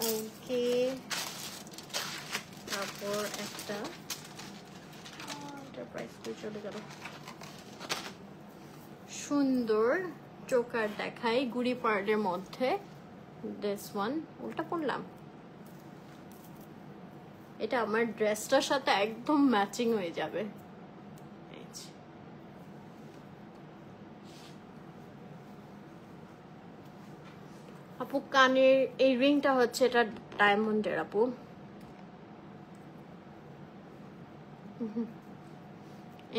ওকে, তারপর একটা, এটার প্রাইস তো চলে গেল। সুন্দর চোকার দেখাই গুড়ি পার্লের মধ্যে। দিস ওয়ান, উল্টা পড়লাম। এটা আমার ড্রেসটার সাথে একদম ম্যাচিং হয়ে যাবে। আপু কানের এই রিংটা হচ্ছে এটা ডায়মন্ডের আপু।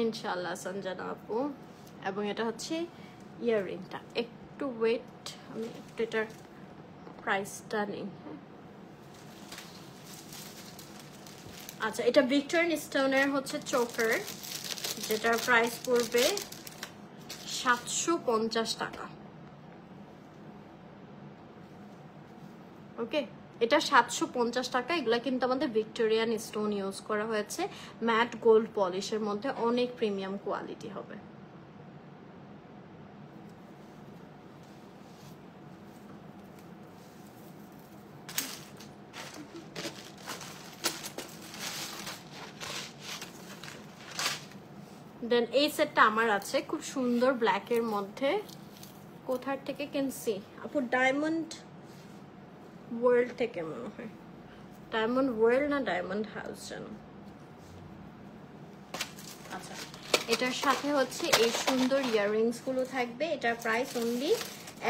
ইনশাআল্লাহ সঞ্জনা আপু। এবং এটা হচ্ছে ইয়াররিংটা। একটু ওয়েট, আমি একটু এটার প্রাইসটা নেই। আচ্ছা, এটা ভিক্টোরিয়ান স্টোনের হচ্ছে চোকার, যেটার প্রাইস পড়বে 750 টাকা। ওকে, এটা 750 টাকা। এগুলা কিন্তু আমাদের ভিক্টোরিয়ান স্টোন ইউজ করা হয়েছে, ম্যাট গোল্ড পলিশের মধ্যে, অনেক প্রিমিয়াম কোয়ালিটি হবে। দেন এই সেটটা আমার আছে, খুব সুন্দর ব্ল্যাকের মধ্যে। কোথার থেকে কিনছি আপু? ডায়মন্ড ওয়ার্ল্ড থেকে মনে হয়, ডায়মন্ড ওয়ার্ল্ড না ডায়মন্ড হাউস যেন। আচ্ছা, এটার সাথে হচ্ছে এই সুন্দর ইয়াররিংস গুলো থাকবে। এটার প্রাইস অনলি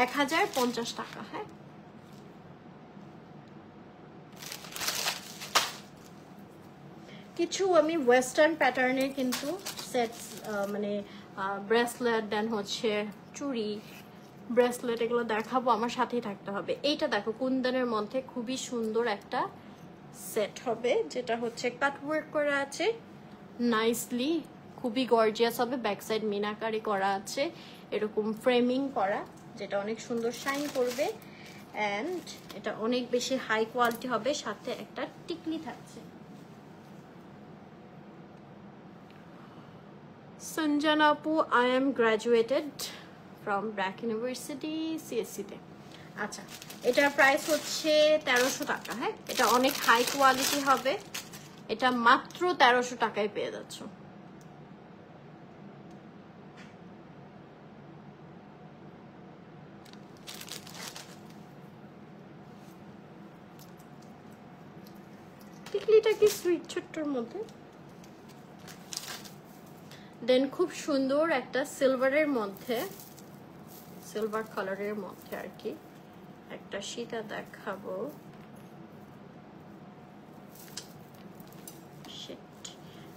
1050 টাকা। হ্যাঁ, কিছু আমি ওয়েস্টার্ন প্যাটার্নের কিন্তু সেটস মানে ব্রেসলেট দেন হচ্ছে চুড়ি ব্রেসলেট এগুলো দেখাবো, আমার সাথেই থাকতে হবে। এইটা দেখো কুন্দনের মধ্যে খুবই সুন্দর একটা সেট হবে, যেটা হচ্ছে কাটওয়ার্ক করা আছে নাইসলি, খুবই গর্জিয়াস হবে। ব্যাক সাইড মিনাকারি করা আছে, এরকম ফ্রেমিং করা, যেটা অনেক সুন্দর শাইন করবে। অ্যান্ড এটা অনেক বেশি হাই কোয়ালিটি হবে, সাথে একটা টিকলি থাকছে। সঞ্জনা আপু, I am graduated from BRAC university সিএসসিতে। আচ্ছা, এটার প্রাইস হচ্ছে 1300 টাকা। হ্যাঁ, এটা অনেক হাই কোয়ালিটি হবে, এটা মাত্র 1300 টাকায় পেয়ে যাচ্ছ। টিকলিটা কি সুইট ছোট্টর মধ্যে। দেন খুব সুন্দর একটা সিলভারের মধ্যে, সিলভার কালারের মধ্যে আর কি একটা সীতা দেখাবো।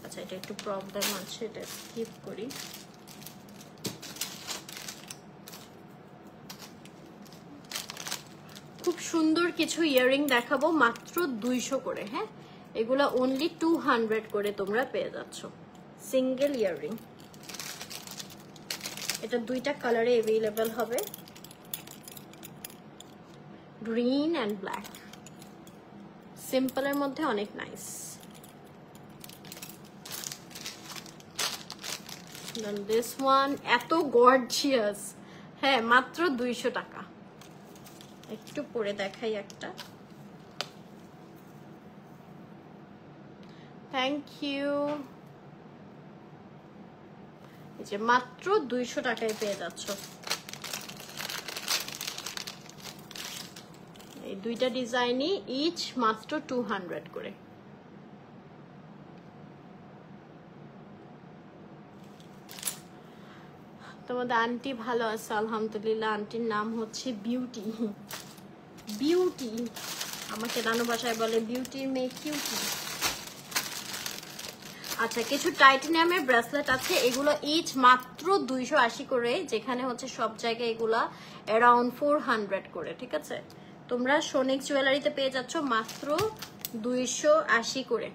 আচ্ছা, এটা একটু প্রবলেম আছে, এটা স্কিপ করি। খুব সুন্দর কিছু ইয়াররিং দেখাবো, মাত্র 200 করে। হ্যাঁ, এগুলো অনলি 200 করে তোমরা পেয়ে যাচ্ছ সিঙ্গেল ইয়াররিং। এটা দুইটা কালারে অ্যাভেলেবেল হবে, গ্রিন অ্যান্ড ব্ল্যাক। সিম্পলের মধ্যে অনেক নাইস। দিস ওয়ান এত গর্জিয়াস। হ্যাঁ, মাত্র 200 টাকা। একটু পরে দেখাই একটা। Thank you. এই যে মাত্র 200 টাকায় পেয়ে যাচ্ছ। এই দুইটা ডিজাইনই ইচ মাত্র 200 করে। তোমাদের আন্টি ভালো আছে? আলহামদুলিল্লাহ। আন্টির নাম হচ্ছে বিউটি। বিউটি, আমাকে নানু ভাষায় বলে বিউটির মেয়ে কিউটি। আচ্ছা, কিছু টাইটানিয়ামের ব্রেসলেট আছে, এগুলো ইচ মাত্র 280 করে, যেখানে হচ্ছে সব জায়গায় এগুলা অ্যারাউন্ড 400 করে। ঠিক আছে, তোমরা সোনিক জুয়েলারিতে পেয়ে যাচ্ছ মাত্র 280 করে।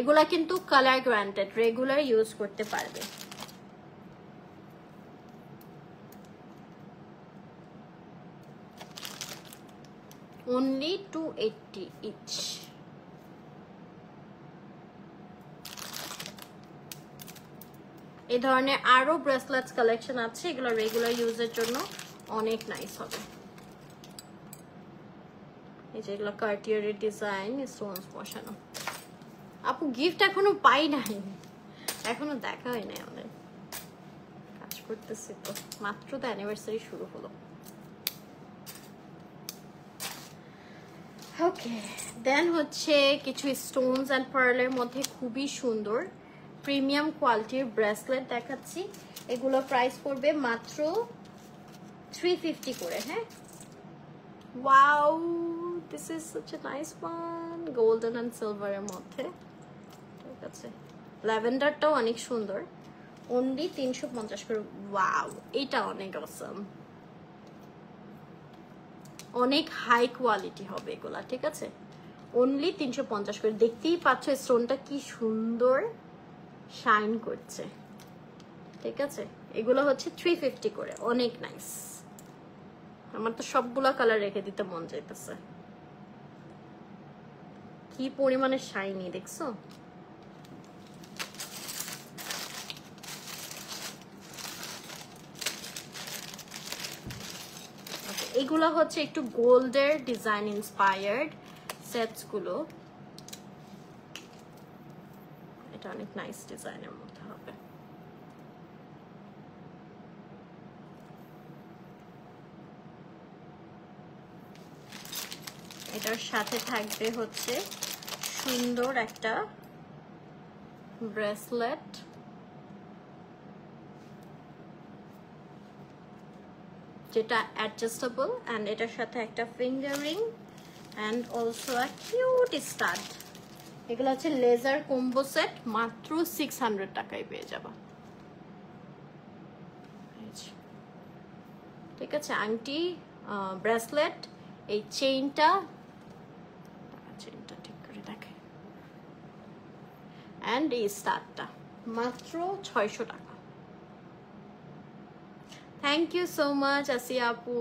এগুলা কিন্তু কালার গ্যারান্টেড, রেগুলার ইউজ করতে পারবে। only 280 each। এই ধরনের আরো ব্রেসলেটস কালেকশন আছে, এগুলো রেগুলার ইউজের জন্য অনেক নাইস হবে। এই যে এগুলো কার্টিয়ারের ডিজাইন, স্টোনস বসানো। আপু গিফট এখনো পাই নাই, এখনো দেখা হয় নাই, আমাদের কাজ করতেছি তো, মাত্র তো অ্যানিভার্সারি শুরু হলো। ওকে, দেন হচ্ছে কিছু স্টোনস অ্যান্ড পার্লের মধ্যে খুবই সুন্দর প্রিমিয়াম কোয়ালিটির ব্রেসলেট দেখাচ্ছি। এগুলো প্রাইস পড়বে মাত্র 350 করে। হ্যাঁ, wow, this is such a nice one, golden and সিলভারের মধ্যে। ঠিক আছে, ল্যাভেন্ডারটাও অনেক সুন্দর, অনলি 350 করে। ওয়াও, এটা অনেক অসাম, অনেক হাই কোয়ালিটি হবে এগুলা। ঠিক আছে, অনলি 350 করে। দেখতেই পাচ্ছ স্টোনটা কি সুন্দর শাইন করছে। ঠিক আছে, এগুলো হচ্ছে 350 করে, অনেক নাইস। আমার তো সবগুলা কালার রেখে দিতে মন চাইতেছে, কি পরিমাণে শাইনি দেখছো। এগুলো হচ্ছে একটু গোল্ডের ডিজাইন ইন্সপায়ার্ড সেটস গুলো, এটা অনেক নাইস ডিজাইনের মধ্যে হবে। এটার সাথে থাকবে হচ্ছে সুন্দর একটা ব্রেসলেট, যেটা অ্যাডজাস্টেবল, অ্যান্ড এটার সাথে একটা finger ring and also a cute stud. এগুলো হচ্ছে লেজার কম্বো সেট, মাত্র 600 টাকায় পেয়ে যাবা। ঠিক আছে, আংটি, ব্রেসলেট, এই চেইনটা ঠিক করে দেখে, অ্যান্ড এই স্টারটা মাত্র 600 টাকা। থ্যাংক ইউ সো মাচ আসিয়া আপু।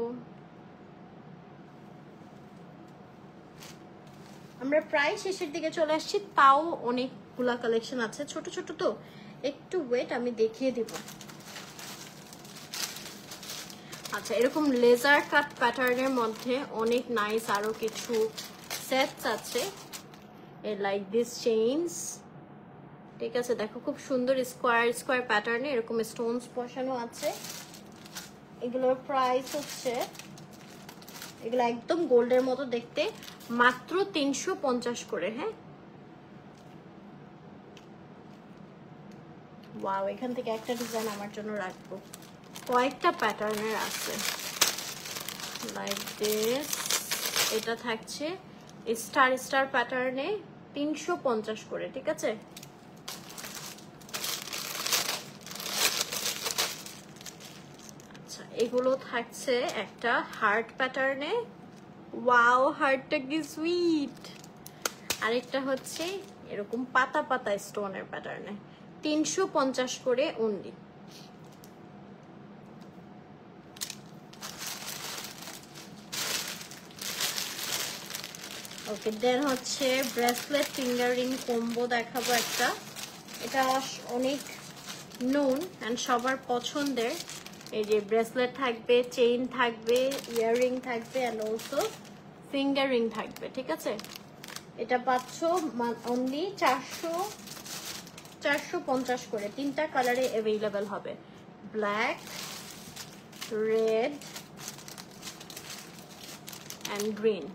আমরা প্রায় শেষের দিকে চলে আসছি, তাও অনেকগুলা কালেকশন আছে, ছোট ছোট তো একটু ওয়েট, আমি দেখিয়ে দিব। আচ্ছা, এরকম লেজার কাট প্যাটার্নের মধ্যে অনেক নাইস আরো কিছু সেটস আছে, লাইক দিস চেইনস। ঠিক আছে, দেখো খুব সুন্দর স্কোয়ার স্কোয়ার প্যাটার্নে এরকম স্টোনস বসানো আছে। এগুলোর প্রাইস হচ্ছে, এগুলো একদম গোল্ডের মতো দেখতে, মাত্র 350 করে। হ্যাঁ, ওয়াও, এখান থেকে একটা ডিজাইন আমার জন্য রাখবো। কয়েকটা প্যাটার্নের আছে লাইক দিস। এটা থাকছে স্টার স্টার প্যাটার্নে 350 করে। ঠিক আছে, আচ্ছা, এগুলো থাকছে একটা হার্ট প্যাটার্নে। ওয়াও, হার্টটা কি সুইট। আরেকটা হচ্ছে এরকম পাতা পাতা স্টোনের প্যাটার্নে 350 করে অনলি। ওকে, দেন হচ্ছে ব্রেসলেট ফিঙ্গার রিং কম্বো দেখাবো একটা। এটা অনেক নোন অ্যান্ড সবার পছন্দের। এই যে ব্রেসলেট থাকবে, চেইন থাকবে, ইয়াররিং থাকবে, অ্যান্ড অলসো ফিঙ্গার রিং থাকবে। ঠিক আছে, এটা পাচ্ছ অনলি 450 করে। 3টা কালারে অ্যাভেলেবেল হবে, black, red and green.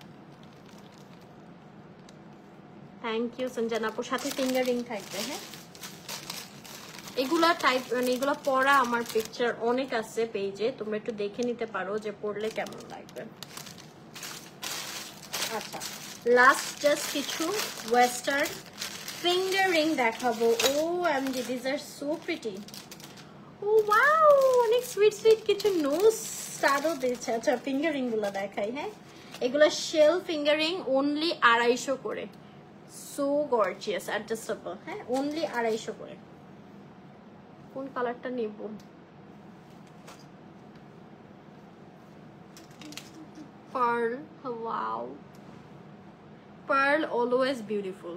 Thank you সঞ্জনাপুর, সাথে ফিঙ্গার রিং থাকবে। হ্যাঁ, এগুলা টাইপ মানে এগুলা পরা আমার পিকচার অনেক আছে পেজে, তোমরা একটু দেখে নিতে পারো যে পরলে কেমন লাগবে। আচ্ছা, লাস্ট জাস্ট কিছু ওয়েস্টার্ন ফিঙ্গার রিং দেখাবো। O M G, this are so pretty. Oh wow, অনেক সুইট সুইট কিছু নোজ স্টারও দিয়েছে। আচ্ছা, ফিঙ্গার রিং গুলো দেখাই। হ্যাঁ, এগুলো শেল ফিঙ্গার রিং, অনলি 250 করে। So gorgeous, adjustable. হ্যাঁ, অনলি 250 করে। কোন কালারটা নেব? Pearl, wow, pearl always beautiful.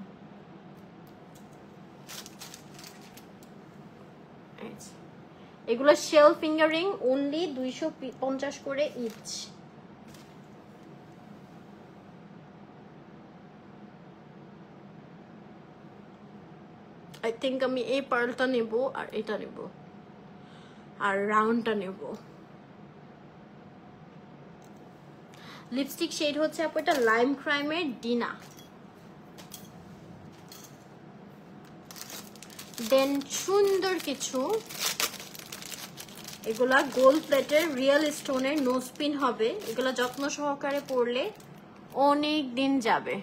এগুলো শেল ফিঙ্গার রিং, অনলি 250 করে ইচ। আই থিঙ্ক আমি এই পার্লটা নেব, আর এটা নেব, আর রাউন্ডটা নেব। লিপস্টিক শেড হচ্ছে আপু এটা লাইম ক্রাইমের ডিনা। দেন সুন্দর কিছু, এগুলা গোল্ড প্লেটের রিয়েল স্টোনের নোজপিন হবে। এগুলা যত্ন সহকারে পরলে অনেক দিন যাবে।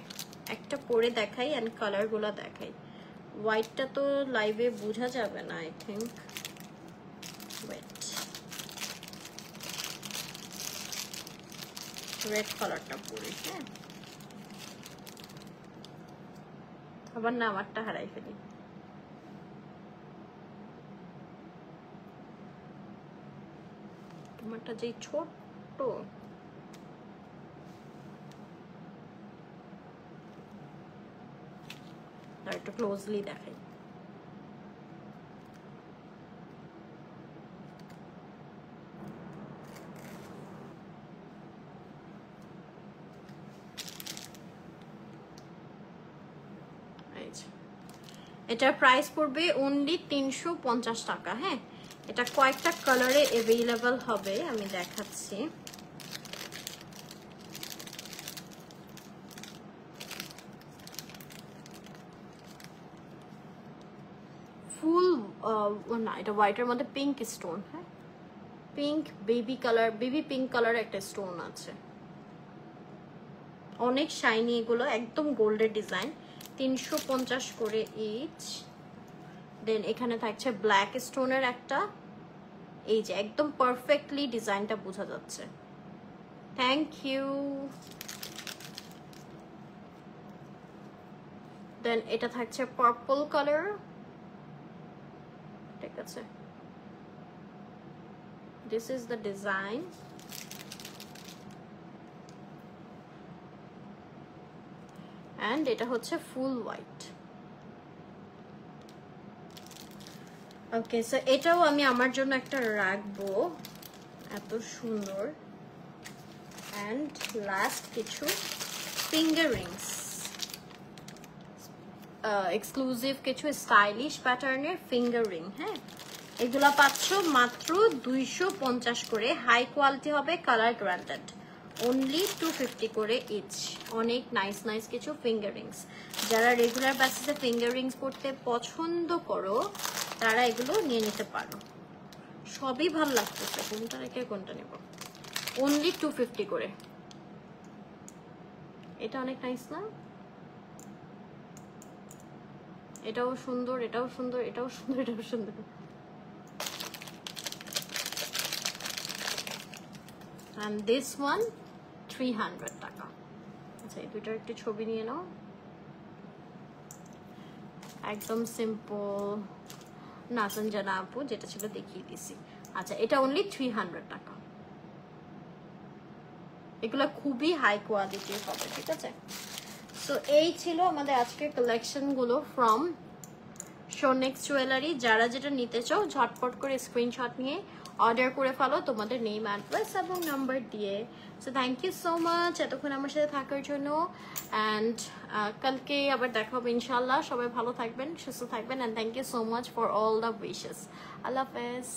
একটা পরে দেখাই এন্ড কালার গুলা দেখাই। হোয়াইটটা তো লাইভে বোঝা যাবে না, আই থিঙ্ক। ওয়েট, রেড কালারটা পরি। হ্যাঁ, আবার না আমারটা হারাই ফেলি। তোমারটা যেই ছোট্ট, আর একটু ক্লোজলি দেখাই। এটার প্রাইস পড়বে অনলি 350 টাকা। হ্যাঁ, এটা কয়েকটা কালারে অ্যাভেলেবল হবে, আমি দেখাচ্ছি। ফুল না, এটা হোয়াইটের মধ্যে পিঙ্ক স্টোন। হ্যাঁ, pink baby colour, baby pink colour একটা স্টোন আছে, অনেক শাইনি। এগুলো একদম গোল্ডের ডিজাইন, 350 করে ইচ। দেন এখানে থাকছে ব্ল্যাক স্টোনের একটা, এই যে একদম পারফেক্টলি ডিজাইনটা বোঝা যাচ্ছে। Thank you. দেন এটা থাকছে পার্পল কালার, ঠিক আছে, this is the design. And এটা হচ্ছে ফুল হোয়াইট। ওকে, সো এটাও আমি আমার জন্য একটা রাখবো, এত সুন্দর। অ্যান্ড লাস্ট কিছু ফিঙ্গার রিংস, এক্সক্লুসিভ কিছু স্টাইলিশ প্যাটার্নের ফিঙ্গার রিং। হ্যাঁ, এগুলা পাচ্ছ মাত্র 250 করে, হাই কোয়ালিটি হবে, কালার গ্রান্টেড, অনলি 250 করে ইচ। অনেক নাইস নাইস কিছু ফিঙ্গার রিংস। যারা রেগুলার বেসিসে ফিঙ্গার রিংস পড়তে পছন্দ করো তারা এগুলো নিয়ে নিতে পারো। সবই ভাল লাগতেছে, কোনটা রেখে কোনটা নেব। অনলি 250 করে। এটা অনেক নাইস না? এটাও সুন্দর, এটাও সুন্দর, এটাও সুন্দর, এটাও সুন্দর। And this one 300 টাকা। আচ্ছা, এই দুইটার একটু ছবি নিয়ে নাও। একদম সিম্পল না সঞ্জনা আপু, যেটা ছিল দেখিয়ে দিছি। আচ্ছা, এটা অনলি 300 টাকা। এগুলো খুবই হাই কোয়ালিটির হবে, ঠিক আছে। সো এই ছিল আমাদের আজকের কালেকশন গুলো ফ্রম শোনেক্স জুয়েলারি। যারা যেটা নিতে চাও ঝটপট করে স্ক্রিনশট নিয়ে অর্ডার করে ফেলো তোমাদের নেম, অ্যাড্রেস এবং নাম্বার দিয়ে। So thank you so much এতক্ষণ আমার সাথে থাকার জন্য। অ্যান্ড কালকে আবার দেখা হবে ইনশাল্লাহ। সবাই ভালো থাকবেন, সুস্থ থাকবেন, and thank you so much for all the wishes. আল্লাহ হাফেজ।